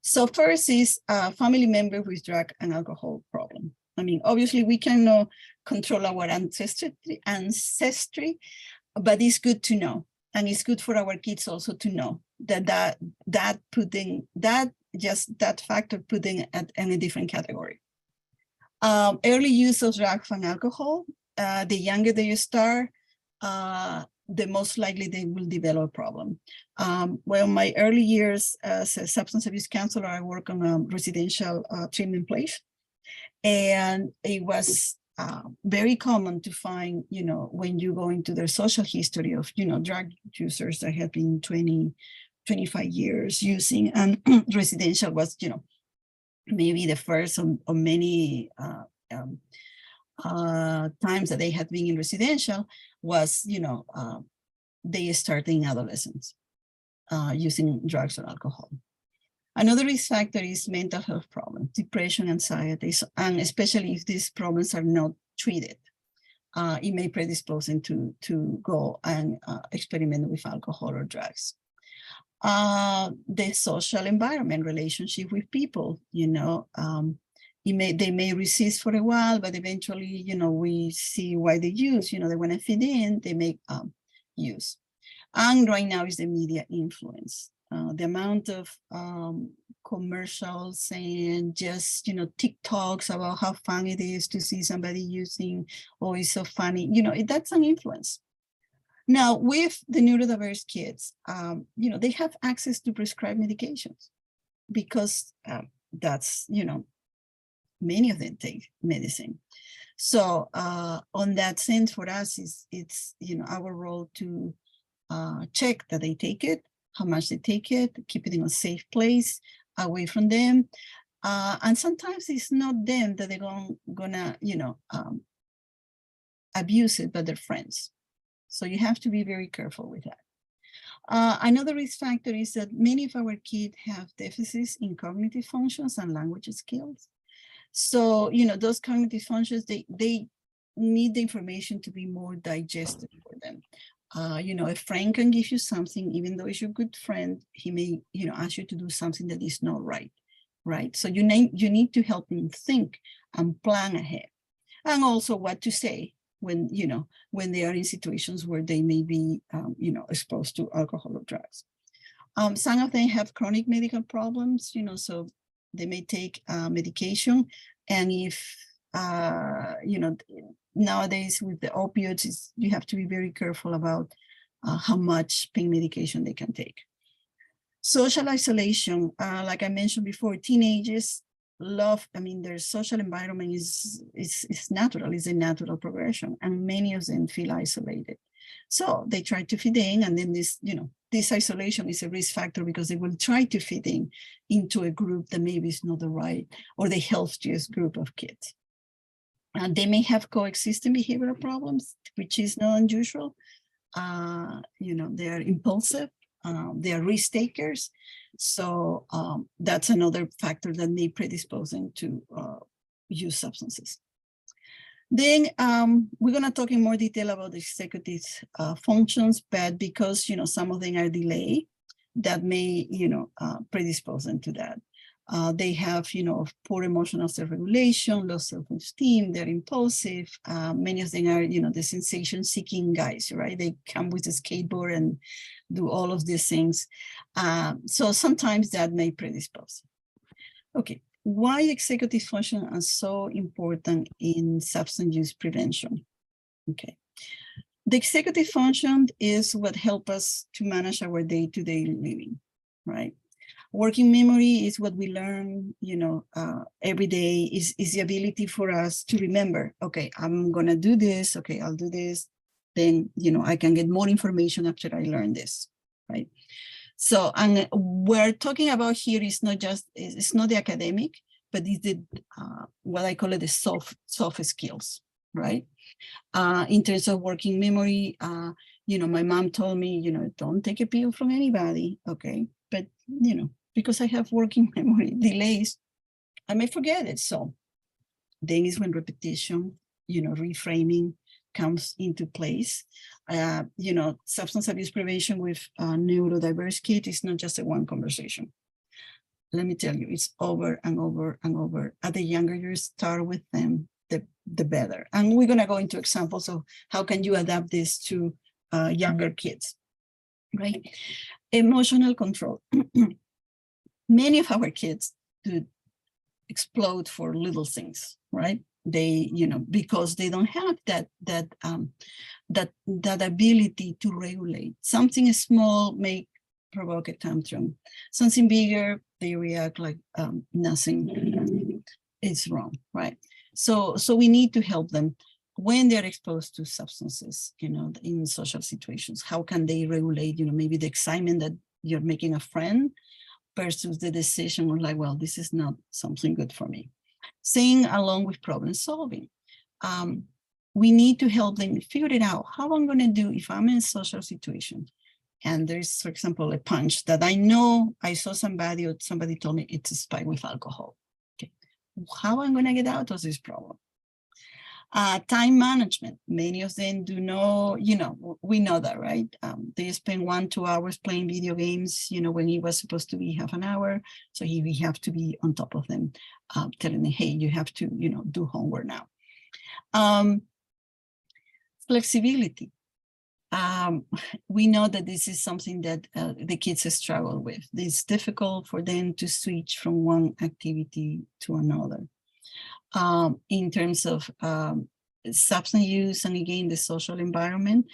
So first is a family member with drug and alcohol problem. I mean, obviously we cannot control our ancestry, but it's good to know. And it's good for our kids also to know that factor putting it in a different category. Early use of drugs and alcohol, the younger they start, the most likely they will develop a problem. Well, my early years as a substance abuse counselor, I work on a residential treatment place. And it was very common to find, when you go into their social history of, drug users that have been 20, 25 years using, and residential was, maybe the first of many times that they had been in residential was, they started in adolescence using drugs or alcohol. Another risk factor is mental health problems, depression, anxiety, and especially if these problems are not treated, it may predispose them to go and experiment with alcohol or drugs. The social environment, relationship with people, they may resist for a while, but eventually, we see why they use, they want to fit in, they may use. And right now is the media influence. The amount of commercials and just, TikToks about how fun it is to see somebody using, oh, it's so funny, that's an influence. Now, with the neurodiverse kids, they have access to prescribed medications because that's, many of them take medicine. So on that sense, for us, it's our role to check that they take it, how much they take it, keep it in a safe place, away from them. And sometimes it's not them that they're gonna, abuse it, but their friends. So you have to be very careful with that. Another risk factor is that many of our kids have deficits in cognitive functions and language skills. So, those cognitive functions, they need the information to be more digested for them. A friend can give you something, even though it's your good friend, he may, ask you to do something that is not right, right? So you need to help them think and plan ahead. And also what to say when, when they are in situations where they may be, exposed to alcohol or drugs. Some of them have chronic medical problems, so they may take medication. And if, nowadays with the opioids, you have to be very careful about how much pain medication they can take. Social isolation, like I mentioned before, teenagers their social environment is natural, is a natural progression, and many of them feel isolated. So they try to fit in, and then this isolation is a risk factor because they will try to fit in into a group that maybe is not the right or the healthiest group of kids. And they may have coexisting behavioral problems, which is not unusual. They are impulsive, they are risk takers. So that's another factor that may predispose them to use substances. Then we're going to talk in more detail about the executive functions, but because, some of them are delayed, that may, predispose them to that. They have, poor emotional self-regulation, low self-esteem, they're impulsive. Many of them are, the sensation-seeking guys, right? They come with a skateboard and do all of these things. So sometimes that may predispose. Okay, why executive functions are so important in substance use prevention? Okay. The executive function is what helps us to manage our day-to-day living, right? Working memory is what we learn, every day is the ability for us to remember, okay, I'm gonna do this, okay, I'll do this. Then, I can get more information after I learn this, right? So, and we're talking about here is not just, it's not the academic, but it's the, what I call it the soft skills, right? In terms of working memory, my mom told me, don't take a pill from anybody, okay? But, because I have working memory delays, I may forget it. So then is when repetition, reframing comes into place. Substance abuse prevention with neurodiverse kids is not just a one conversation. Let me tell you, it's over and over and over. At the younger you start with them, the better. And we're going to go into examples of how can you adapt this to younger kids, right? Emotional control. Many of our kids do explode for little things, right? They, because they don't have that ability to regulate. Something small may provoke a tantrum. Something bigger, they react like nothing is wrong, right? So we need to help them when they're exposed to substances, in social situations. How can they regulate, maybe the excitement that you're making a friend versus the decision of like, well, this is not something good for me. Same along with problem solving. We need to help them figure it out. How I'm going to do if I'm in a social situation and there's, for example, a punch that I know I saw somebody or somebody told me it's a spike with alcohol. Okay, how I'm going to get out of this problem? Time management. Many of them do know, we know that, right? They spend 1-2 hours playing video games, when it was supposed to be half an hour. So we have to be on top of them, telling them, hey, you have to, do homework now. Flexibility. We know that this is something that the kids struggle with. It's difficult for them to switch from one activity to another. In terms of substance use and again, the social environment,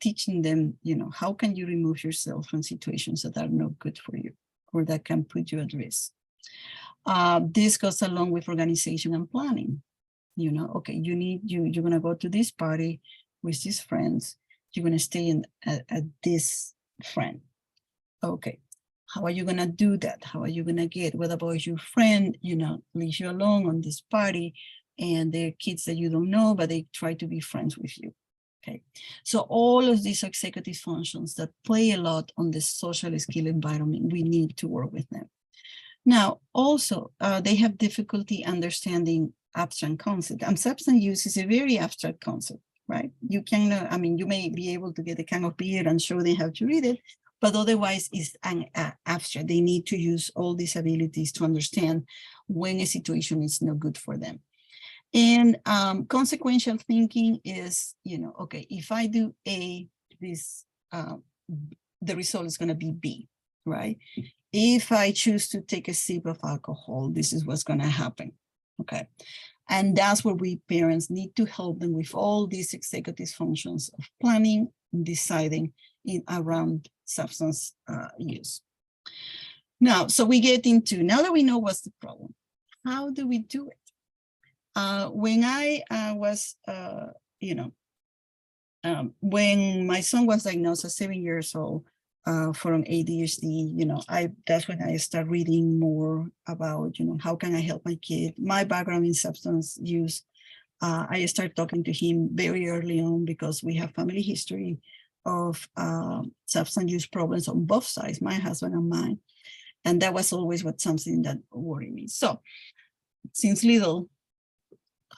teaching them, how can you remove yourself from situations that are not good for you or that can put you at risk. This goes along with organization and planning. Okay, you're going to go to this party with these friends. You're going to stay at this friend. Okay. How are you going to do that? How are you going to get, what about your friend, leaves you alone on this party and they're kids that you don't know, but they try to be friends with you. Okay. So all of these executive functions that play a lot on the social skill environment, we need to work with them. Now, also, they have difficulty understanding abstract concept. And substance use is a very abstract concept, right? You can, you may be able to get a can of beer and show them how to read it, but otherwise it's an abstract. They need to use all these abilities to understand when a situation is not good for them. And consequential thinking is, okay, if I do A, this, the result is going to be B, right? If I choose to take a sip of alcohol, this is what's going to happen, okay? And that's where we parents need to help them with all these executive functions of planning, deciding around substance use. Now, so we get into, now that we know what's the problem, how do we do it? When I was, when my son was diagnosed at 7 years old from ADHD, that's when I started reading more about, how can I help my kid? My background in substance use, I started talking to him very early on because we have family history of substance use problems on both sides, my husband and mine. And that was always something that worried me. So since little,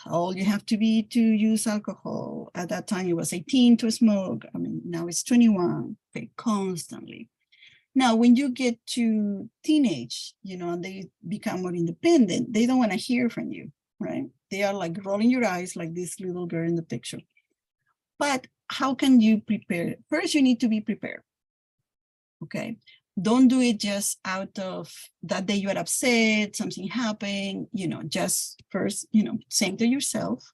how old you have to be to use alcohol. At that time, it was 18 to smoke. I mean, now it's 21, okay, constantly. Now, when you get to teenage, and they become more independent, they don't want to hear from you, right? They are like rolling your eyes like this little girl in the picture. But how can you prepare? First, you need to be prepared, okay? Don't do it just out of that day you are upset, something happened, just first, saying to yourself,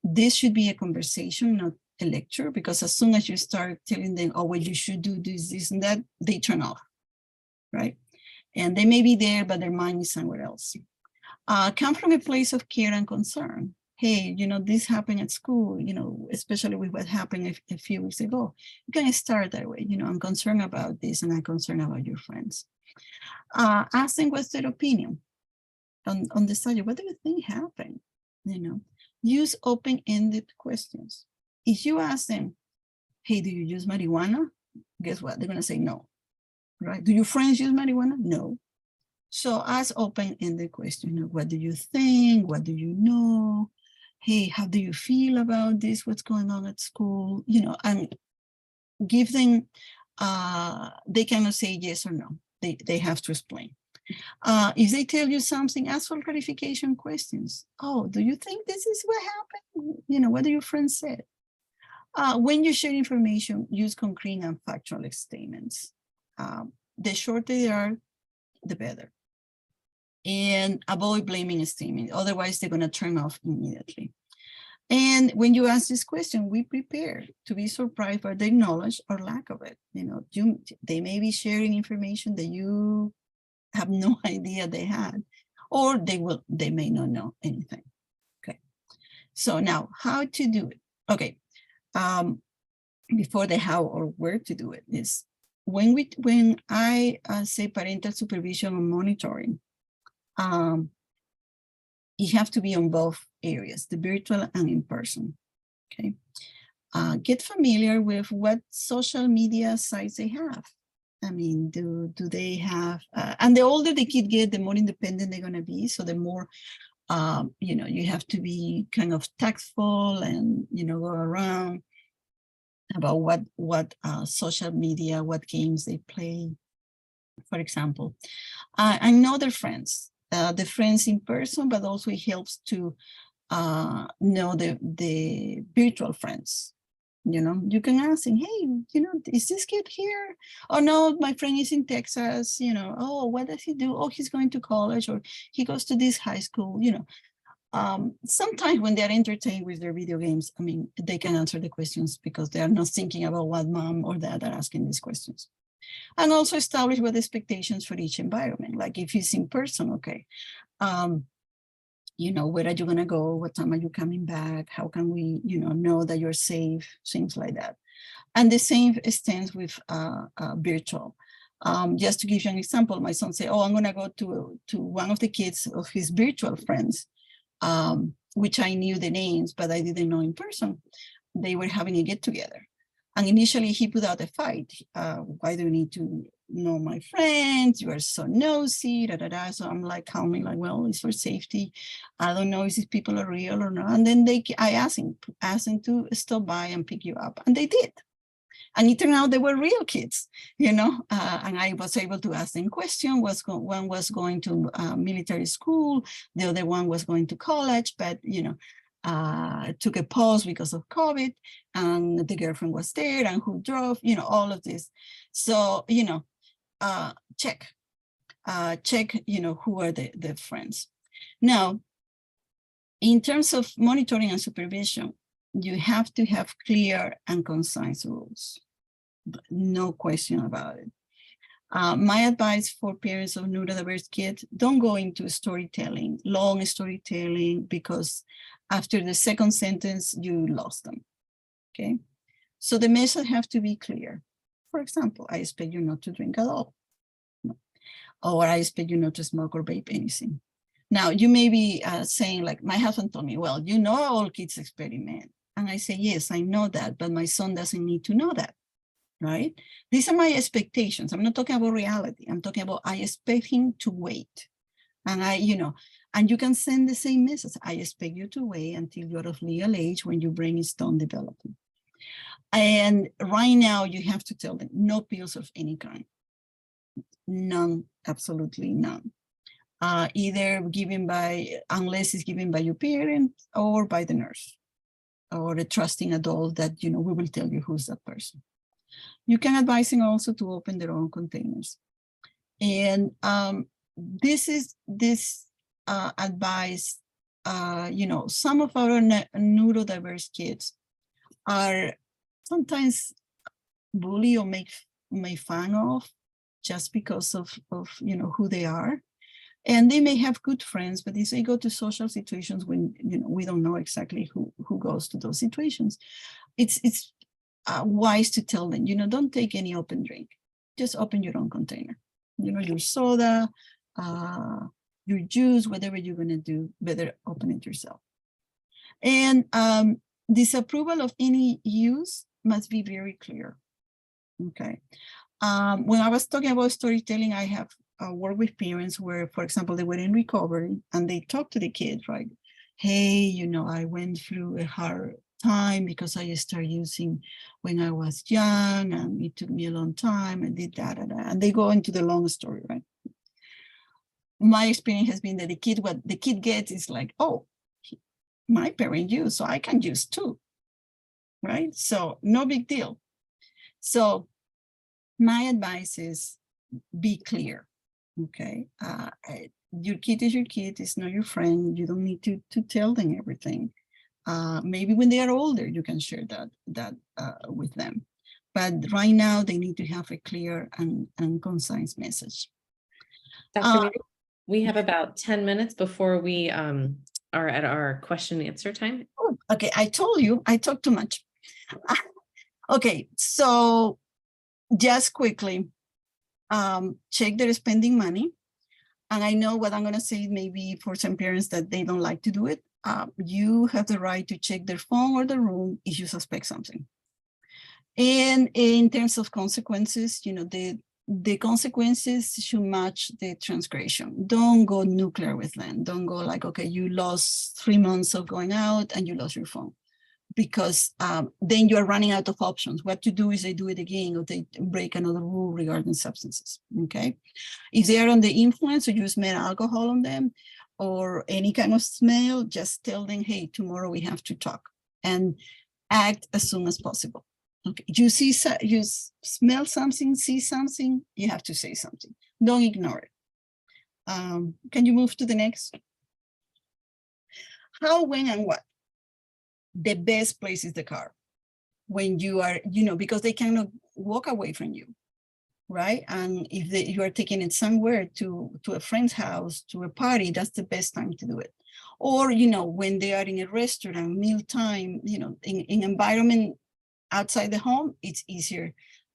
this should be a conversation, not a lecture, because as soon as you start telling them, oh, well, you should do this, and that, they turn off, right? And they may be there, but their mind is somewhere else. Come from a place of care and concern. Hey, this happened at school, especially with what happened a few weeks ago. You can start that way. I'm concerned about this and I'm concerned about your friends. Ask them what's their opinion on the subject. What do you think happened? Use open-ended questions. If you ask them, hey, do you use marijuana? Guess what? They're going to say no, right? Do your friends use marijuana? No. So ask open-ended questions. What do you think? What do you know? Hey, how do you feel about this? What's going on at school? And give them, they cannot say yes or no. They have to explain. If they tell you something, ask for clarification questions. Oh, do you think this is what happened? What do your friends say? When you share information, use concrete and factual statements. The shorter they are, the better. And avoid blaming statements. Otherwise, they're going to turn off immediately. And when you ask this question, we prepare to be surprised by their knowledge or lack of it. They may be sharing information that you have no idea they had, or they may not know anything. Okay. So now, how to do it? Okay. Before the how or where to do it is when I say parental supervision and monitoring, you have to be on both areas, the virtual and in person. Okay. Get familiar with what social media sites they have. I mean, do they have, and the older the kid get, the more independent they're going to be. So the more, you have to be kind of tactful and, go around about what social media, what games they play, for example. I know their friends, the friends in person, but also it helps to know the virtual friends. You can ask him, hey, is this kid here? Oh, no, my friend is in Texas, oh, what does he do? Oh, he's going to college, or he goes to this high school, Sometimes when they're entertained with their video games, I mean, they can answer the questions because they are not thinking about what mom or dad are asking these questions. And also establish what expectations for each environment. Like if it's in person, okay. Where are you going to go? What time are you coming back? How can we, know that you're safe? Things like that. And the same extends with virtual. Just to give you an example, my son said, oh, I'm going to go to one of the kids of his virtual friends, which I knew the names, but I didn't know in person. They were having a get together. And initially he put out a fight. Why do you need to know my friends? You are so nosy, da, da, da. So I'm like, calmly, like, well, it's for safety. I don't know if these people are real or not. And then I asked them to stop by and pick you up. And they did. And it turned out they were real kids, and I was able to ask them questions. One was going to military school, the other one was going to college, but, took a pause because of COVID, and the girlfriend was there, and who drove, all of this. So, check, who are the friends. Now, in terms of monitoring and supervision, you have to have clear and concise rules. No question about it. My advice for parents of neurodiverse kids, don't go into storytelling, long storytelling, because after the second sentence, you lost them, okay? So the message have to be clear. For example, I expect you not to drink at all. No. Or I expect you not to smoke or vape anything. Now, you may be saying, like, my husband told me, well, all kids experiment. And I say, yes, I know that, but my son doesn't need to know that, right? These are my expectations. I'm not talking about reality. I'm talking about I expect him to wait. And And you can send the same message. I expect you to wait until you're of legal age when your brain is done developing. And right now you have to tell them no pills of any kind. None, absolutely none. Either given by, unless it's given by your parent or by the nurse or a trusting adult that, we will tell you who's that person. You can advise them also to open their own containers. And this advice, some of our neurodiverse kids are sometimes bullied or make fun of just because of who they are. And they may have good friends, but if they go to social situations when we don't know exactly who goes to those situations, it's wise to tell them, don't take any open drink, just open your own container. Your soda, your juice, whatever you're gonna do, better open it yourself. And disapproval of any use must be very clear. Okay. When I was talking about storytelling, I have worked with parents where, for example, they were in recovery and they talk to the kids, right? Hey, I went through a hard time because I started using when I was young and it took me a long time and did that, and they go into the long story, right? My experience has been that what the kid gets is like, oh, my parent used, so I can use too, right? So no big deal. So my advice is be clear, okay? Your kid is your kid, it's not your friend. You don't need to tell them everything. Maybe when they are older, you can share that with them. But right now, they need to have a clear and concise message. Dr. Mary, we have about 10 minutes before we are at our question and answer time. Oh, okay, I told you, I talk too much. Okay, so just quickly, check their spending money. And I know what I'm going to say maybe for some parents that they don't like to do it. You have the right to check their phone or the room if you suspect something. And in terms of consequences, the consequences should match the transgression. Don't go nuclear with them. Don't go like, okay, you lost 3 months of going out and you lost your phone. Because then you're running out of options. What to do is they do it again or they break another rule regarding substances, okay? If they are under influence or you smell alcohol on them or any kind of smell, just tell them, hey, tomorrow we have to talk and act as soon as possible. Okay, you smell something, see something, you have to say something. Don't ignore it. Can you move to the next? How, when, and what? The best place is the car. When you are, because they cannot walk away from you, right? And if you are taking it somewhere to a friend's house, to a party, that's the best time to do it. Or, when they are in a restaurant, mealtime, in environment outside the home, it's easier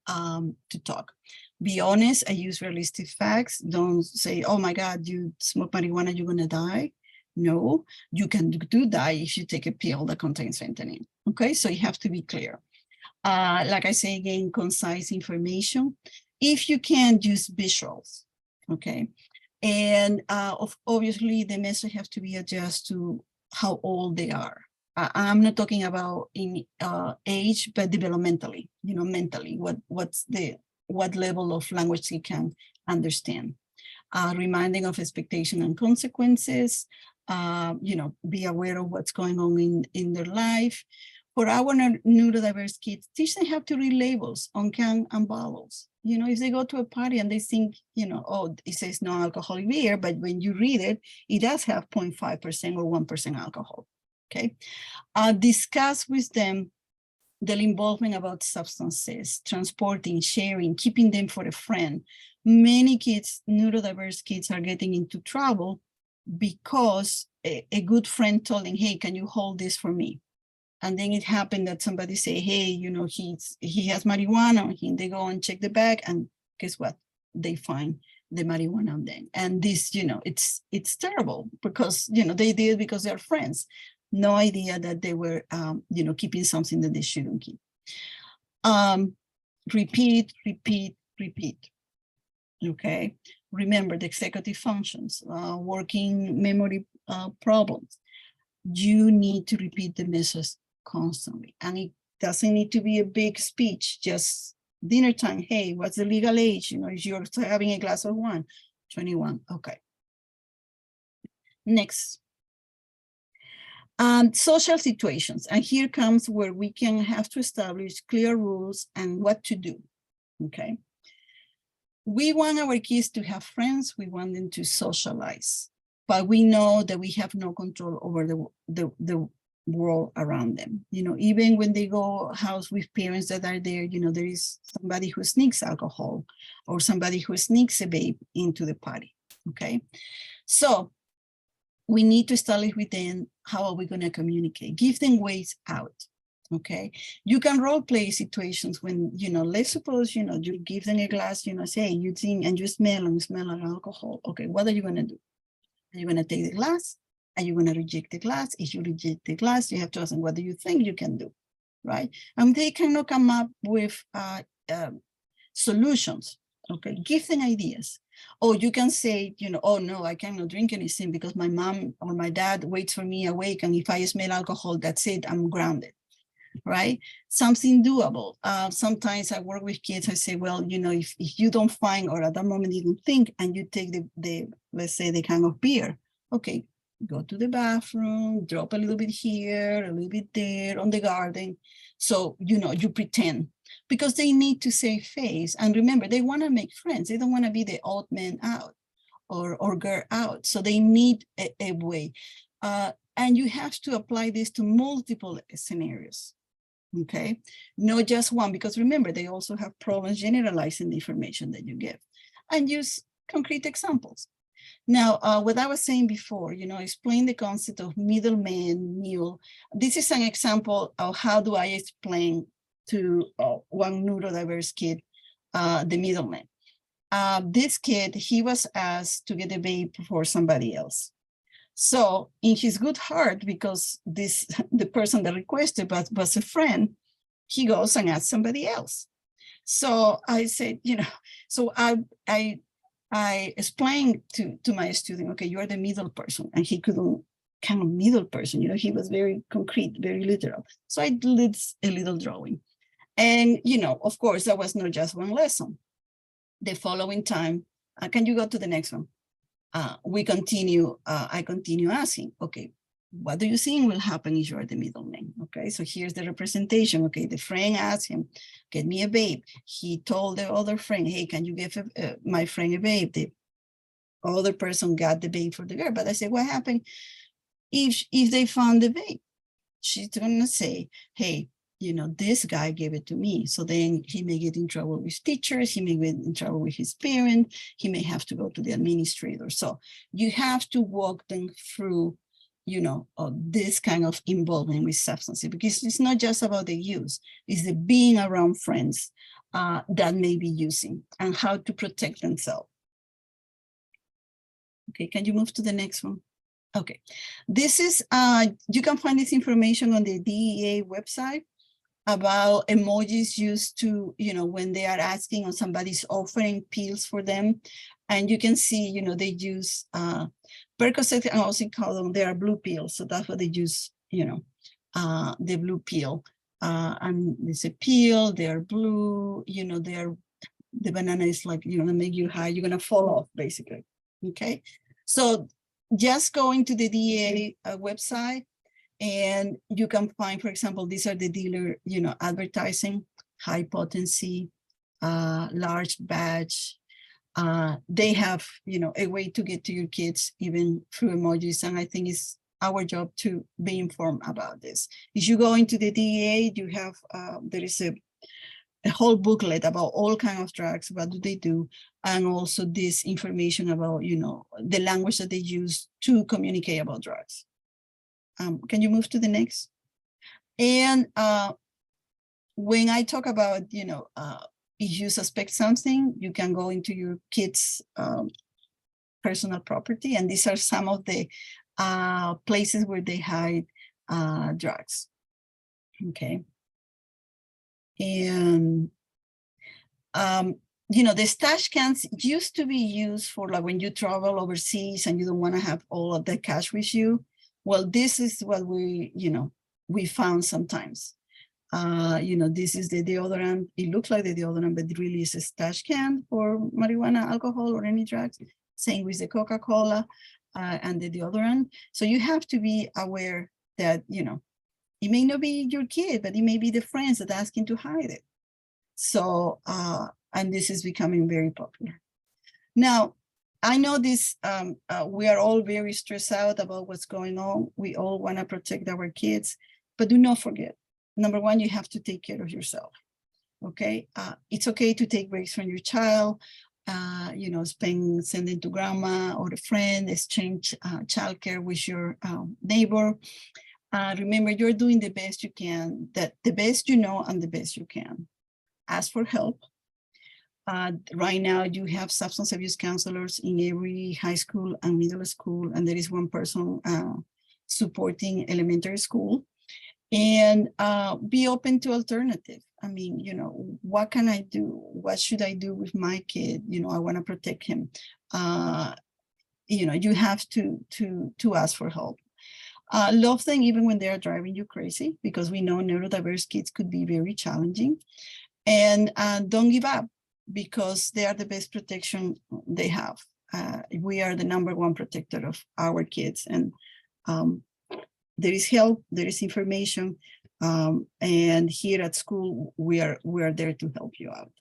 to talk. Be honest, I use realistic facts. Don't say, oh my God, you smoke marijuana, you're gonna die. No, you can do die if you take a pill that contains fentanyl. Okay, so you have to be clear. Like I say again, concise information. If you can, use visuals, okay? And obviously the message have to be adjusted to how old they are. I'm not talking about in age, but developmentally, mentally, what level of language they can understand. Reminding of expectation and consequences, be aware of what's going on in their life. For our neurodiverse kids, teach them how to read labels on cans and bottles. If they go to a party and they think, oh, it says no alcoholic beer, but when you read it, it does have 0.5% or 1% alcohol. Okay. Discuss with them their involvement about substances, transporting, sharing, keeping them for a friend. Many kids, neurodiverse kids, are getting into trouble because a good friend told them, hey, can you hold this for me? And then it happened that somebody say, hey, he has marijuana on him. They go and check the bag, and guess what? They find the marijuana on them. And this, it's terrible because, they did it because they're friends. No idea that they were, keeping something that they shouldn't keep. Repeat. Okay. remember the executive functions, working memory problems, you need to repeat the message constantly. And it doesn't need to be a big speech, just dinner time. Hey, what's the legal age? You know, if you're having a glass of wine, 21. Okay. Next. Social situations. And here comes where we can have to establish clear rules and what to do. Okay. We want our kids to have friends. We want them to socialize, but we know that we have no control over the world around them. You know, even when they go house with parents that are there, you know, there is somebody who sneaks alcohol or somebody who sneaks a babe into the party. Okay. So we need to establish with them, how are we going to communicate? Give them ways out. Okay, you can role play situations when, you know, let's suppose, you know, you give them a glass, you know, say you think and you smell like alcohol. Okay, what are you going to do? Are you going to take the glass? Are you going to reject the glass? If you reject the glass, you have to ask them, what do you think you can do? Right? And they cannot come up with solutions. Okay, give them ideas. Or you can say, you know, oh no, I cannot drink anything because my mom or my dad waits for me awake. And if I smell alcohol, that's it, I'm grounded. Right? Something doable. Sometimes I work with kids, I say, well, you know, if you don't find, or at that moment you don't think, and you take the let's say the can of beer, okay, go to the bathroom, drop a little bit here, a little bit there on the garden. So, you know, you pretend, because they need to save face. And remember, they want to make friends. They don't want to be the odd man out or girl out. So they need a way. And you have to apply this to multiple scenarios. Okay, not just one, because remember, they also have problems generalizing the information that you give, and use concrete examples. Now, what I was saying before, you know, explain the concept of middleman, mule. This is an example of how do I explain to one neurodiverse kid, the middleman. This kid, he was asked to get a babe for somebody else. So in his good heart, because the person that requested was a friend, he goes and asks somebody else. So I said, you know, so I explained to my student, okay, you are the middle person, and he couldn't kind of middle person, you know, he was very concrete, very literal. So I did a little drawing. And, you know, of course, that was not just one lesson. The following time, can you go to the next one? I continue asking, okay, what do you think will happen if you're the middleman? Okay, so here's the representation. Okay, the friend asked him, get me a babe. He told the other friend, hey, can you give my friend a babe? The other person got the babe for the girl. But I said, what happened if they found the babe? She's gonna say, hey, you know, this guy gave it to me. So then he may get in trouble with teachers. He may get in trouble with his parent. He may have to go to the administrator. So you have to walk them through, you know, this kind of involvement with substances, because it's not just about the use, it's the being around friends that may be using and how to protect themselves. Okay, can you move to the next one? Okay, this is, you can find this information on the DEA website about emojis used to, you know, when they are asking or somebody's offering pills for them. And you can see, you know, they use Percocet and oxycodone, they are blue pills. So that's what they use, you know, the blue pill. And it's a pill, they are blue, you know, they are, the banana is like, you know, to make you high, you're gonna fall off basically, okay? So just going to the DEA website, and you can find, for example, these are the dealer, you know, advertising, high potency, large batch. They have, you know, a way to get to your kids even through emojis. And I think it's our job to be informed about this. If you go into the DEA, you have, there is a whole booklet about all kinds of drugs, what do they do, and also this information about, you know, the language that they use to communicate about drugs. Can you move to the next? And when I talk about, you know, if you suspect something, you can go into your kids' personal property. And these are some of the places where they hide drugs. Okay. And the stash cans used to be used for like when you travel overseas and you don't want to have all of the cash with you. Well, this is what we found sometimes. This is the deodorant. It looks like the deodorant, but it really is a stash can for marijuana, alcohol, or any drugs. Same with the Coca-Cola and the deodorant. So you have to be aware that, it may not be your kid, but it may be the friends that are asking to hide it. So, and this is becoming very popular. Now, I know this, we are all very stressed out about what's going on. We all want to protect our kids, but do not forget, number one, you have to take care of yourself, okay? It's okay to take breaks from your child, send it to grandma or a friend, exchange childcare with your neighbor. Remember, you're doing the best you can, that the best you know and the best you can. Ask for help. Right now, you have substance abuse counselors in every high school and middle school, and there is one person supporting elementary school. And be open to alternative. I mean, what can I do? What should I do with my kid? I want to protect him. You have to ask for help. Love them even when they are driving you crazy, because we know neurodiverse kids could be very challenging. And don't give up, because they are the best protection they have. We are the #1 protector of our kids. And there is help, there is information, and here at school, we are there to help you out.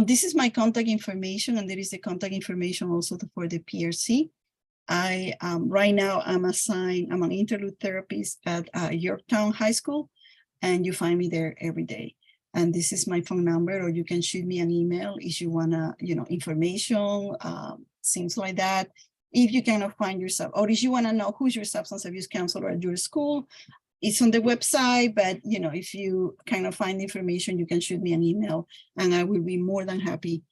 This is my contact information, and there is the contact information also for the PRC. Right now, I'm an interlude therapist at Yorktown High School, and you find me there every day. And this is my phone number, or you can shoot me an email if you wanna, information, things like that. If you cannot find yourself, or if you want to know who's your substance abuse counselor at your school, it's on the website. But if you cannot find information, you can shoot me an email, and I will be more than happy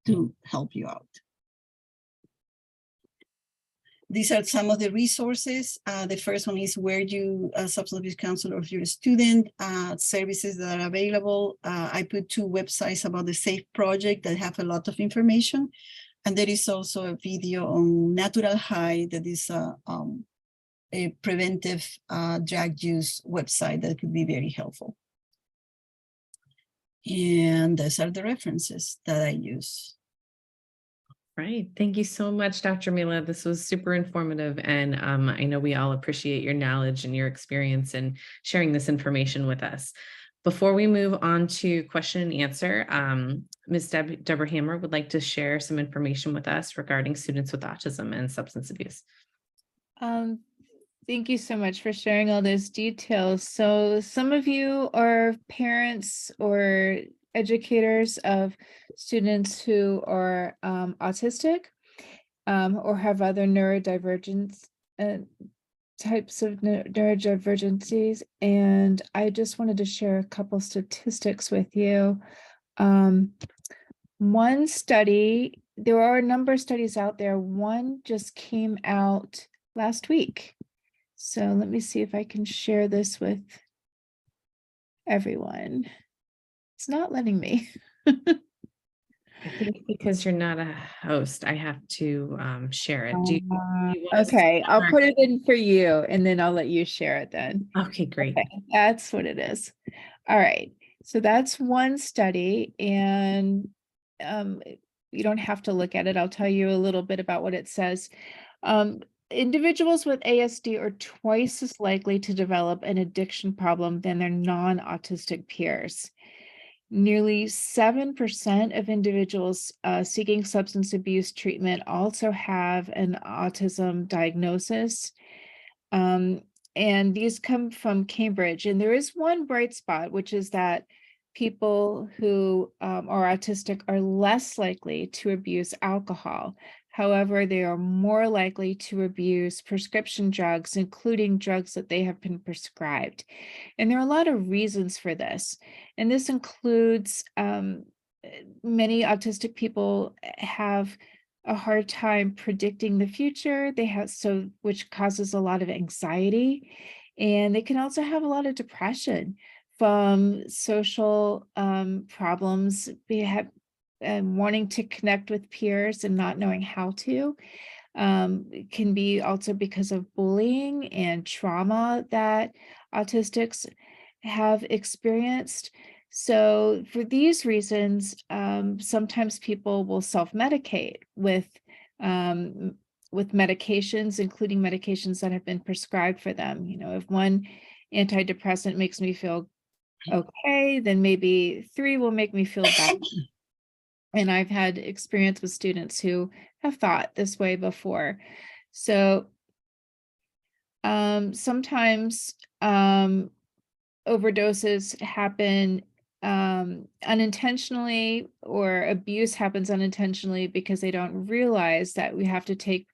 to help you out. These are some of the resources. The first one is where you substance abuse counselor of your student, services that are available. I put 2 websites about the SAFE project that have a lot of information. And there is also a video on Natural High that is a preventive drug use website that could be very helpful. And those are the references that I use. Right. Thank you so much, Dr. Mila. This was super informative. And I know we all appreciate your knowledge and your experience in sharing this information with us. Before we move on to question and answer, Ms. Deborah Hammer would like to share some information with us regarding students with autism and substance abuse. Thank you so much for sharing all those details. So some of you are parents or educators of students who are autistic or have other neurodivergence types of neurodivergencies, and I just wanted to share a couple statistics with you. One study, there are a number of studies out there. One just came out last week. So let me see if I can share this with everyone. It's not letting me. I think because you're not a host, I have to share it. Do you want to Okay, I'll put it in for you and then I'll let you share it then. Okay, great. Okay, that's what it is. All right, so that's one study, and you don't have to look at it. I'll tell you a little bit about what it says. Individuals with ASD are twice as likely to develop an addiction problem than their non-autistic peers. Nearly 7% of individuals seeking substance abuse treatment also have an autism diagnosis. And these come from Cambridge. And there is one bright spot, which is that people who are autistic are less likely to abuse alcohol. However, they are more likely to abuse prescription drugs, including drugs that they have been prescribed. And there are a lot of reasons for this. And this includes many autistic people have a hard time predicting the future. They have which causes a lot of anxiety. And they can also have a lot of depression from social problems, wanting to connect with peers and not knowing how to. It can be also because of bullying and trauma that autistics have experienced. So for these reasons, sometimes people will self-medicate with medications, including medications that have been prescribed for them. You know, if one antidepressant makes me feel okay, then maybe 3 will make me feel better. And I've had experience with students who have thought this way before. So sometimes overdoses happen unintentionally, or abuse happens unintentionally because they don't realize that we have to take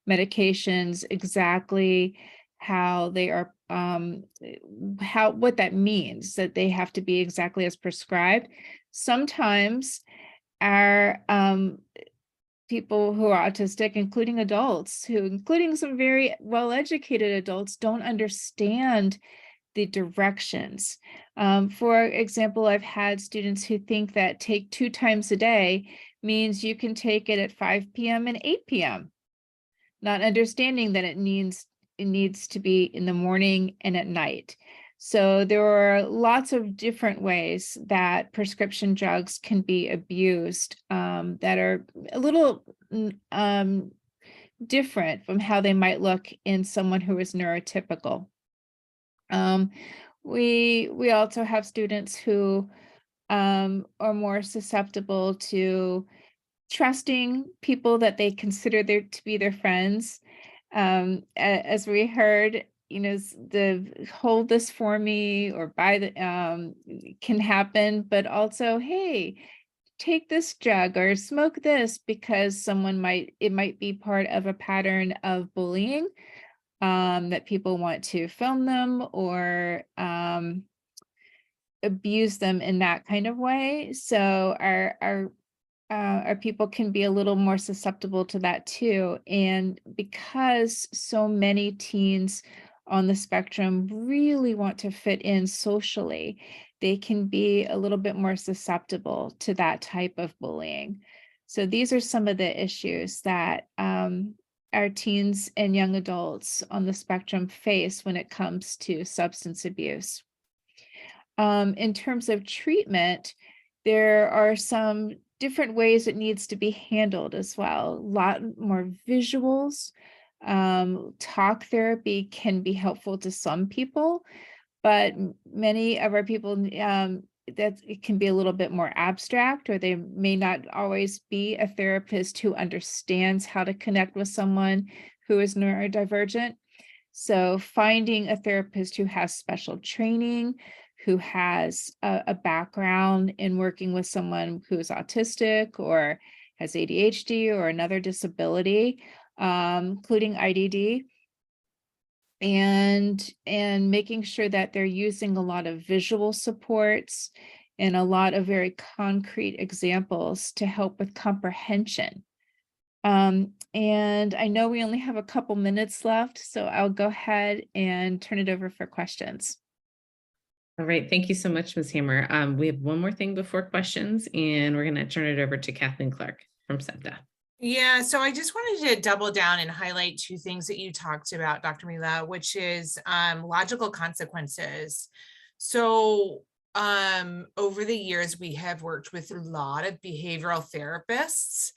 medications exactly how they are, what that means, that they have to be exactly as prescribed. Sometimes our people who are autistic, including adults, including some very well-educated adults, don't understand the directions. For example, I've had students who think that take 2 times a day means you can take it at 5 p.m. and 8 p.m., not understanding that it needs to be in the morning and at night. So there are lots of different ways that prescription drugs can be abused that are a little different from how they might look in someone who is neurotypical. We also have students who are more susceptible to trusting people that they consider to be their friends. As we heard, you know, the hold this for me or buy the can happen, but also, hey, take this drug or smoke this, because it might be part of a pattern of bullying, that people want to film them or abuse them in that kind of way. So our people can be a little more susceptible to that too. And because so many teens on the spectrum really want to fit in socially, they can be a little bit more susceptible to that type of bullying. So these are some of the issues that our teens and young adults on the spectrum face when it comes to substance abuse. In terms of treatment, there are some different ways it needs to be handled as well. A lot more visuals. Talk therapy can be helpful to some people, but many of our people, that it can be a little bit more abstract, or they may not always be a therapist who understands how to connect with someone who is neurodivergent. So finding a therapist who has special training, who has a background in working with someone who is autistic or has ADHD or another disability, including IDD, and making sure that they're using a lot of visual supports and a lot of very concrete examples to help with comprehension. And I know we only have a couple minutes left, so I'll go ahead and turn it over for questions. All right. Thank you so much, Ms. Hammer. We have one more thing before questions, and we're going to turn it over to Kathleen Clark from SEPTA. Yeah, so I just wanted to double down and highlight 2 things that you talked about, Dr. Mila, which is logical consequences. So over the years, we have worked with a lot of behavioral therapists,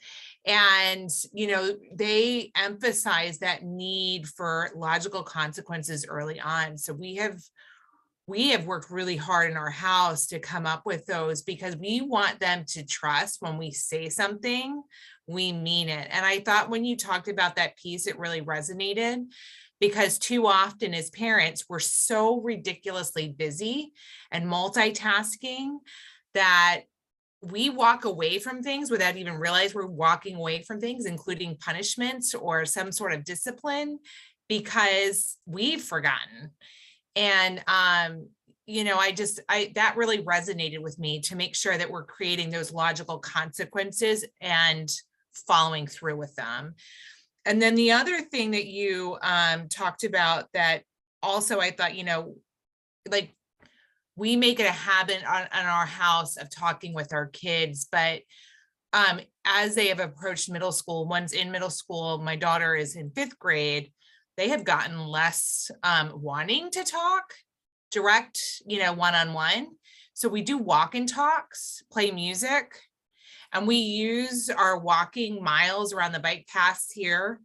and, you know, they emphasize that need for logical consequences early on. So we have worked really hard in our house to come up with those, because we want them to trust when we say something, we mean it. And I thought when you talked about that piece, it really resonated, because too often as parents, we're so ridiculously busy and multitasking that we walk away from things without even realize we're walking away from things, including punishments or some sort of discipline, because we've forgotten. And, you know, that really resonated with me, to make sure that we're creating those logical consequences and following through with them. And then the other thing that you talked about that also I thought, you know, like we make it a habit on our house of talking with our kids, but as they have approached middle school, one's in middle school, my daughter is in 5th grade, they have gotten less wanting to talk direct, one-on-one. So we do walk and talks, play music, and we use our walking miles around the bike paths here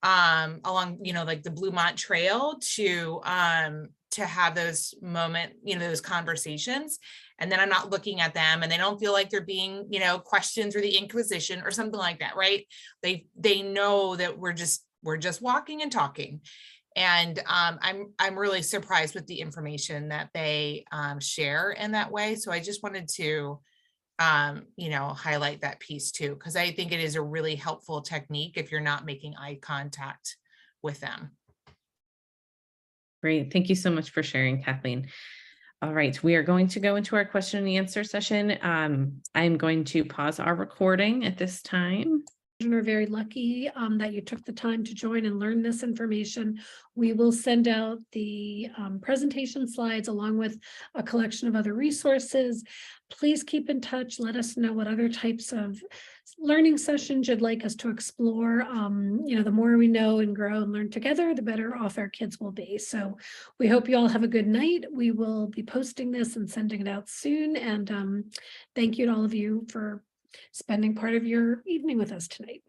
along, like the Bluemont Trail to have those those conversations. And then I'm not looking at them and they don't feel like they're being, questioned through the Inquisition or something like that, right? They know that we're just walking and talking. And I'm really surprised with the information that they share in that way. So I just wanted to highlight that piece too, because I think it is a really helpful technique if you're not making eye contact with them. Great. Thank you so much for sharing, Kathleen. All right, we are going to go into our question and answer session. I'm going to pause our recording at this time. We're very lucky that you took the time to join and learn this information. We will send out the presentation slides along with a collection of other resources. Please keep in touch. Let us know what other types of learning sessions you'd like us to explore. The more we know and grow and learn together, the better off our kids will be. So we hope you all have a good night. We will be posting this and sending it out soon. And thank you to all of you for spending part of your evening with us tonight.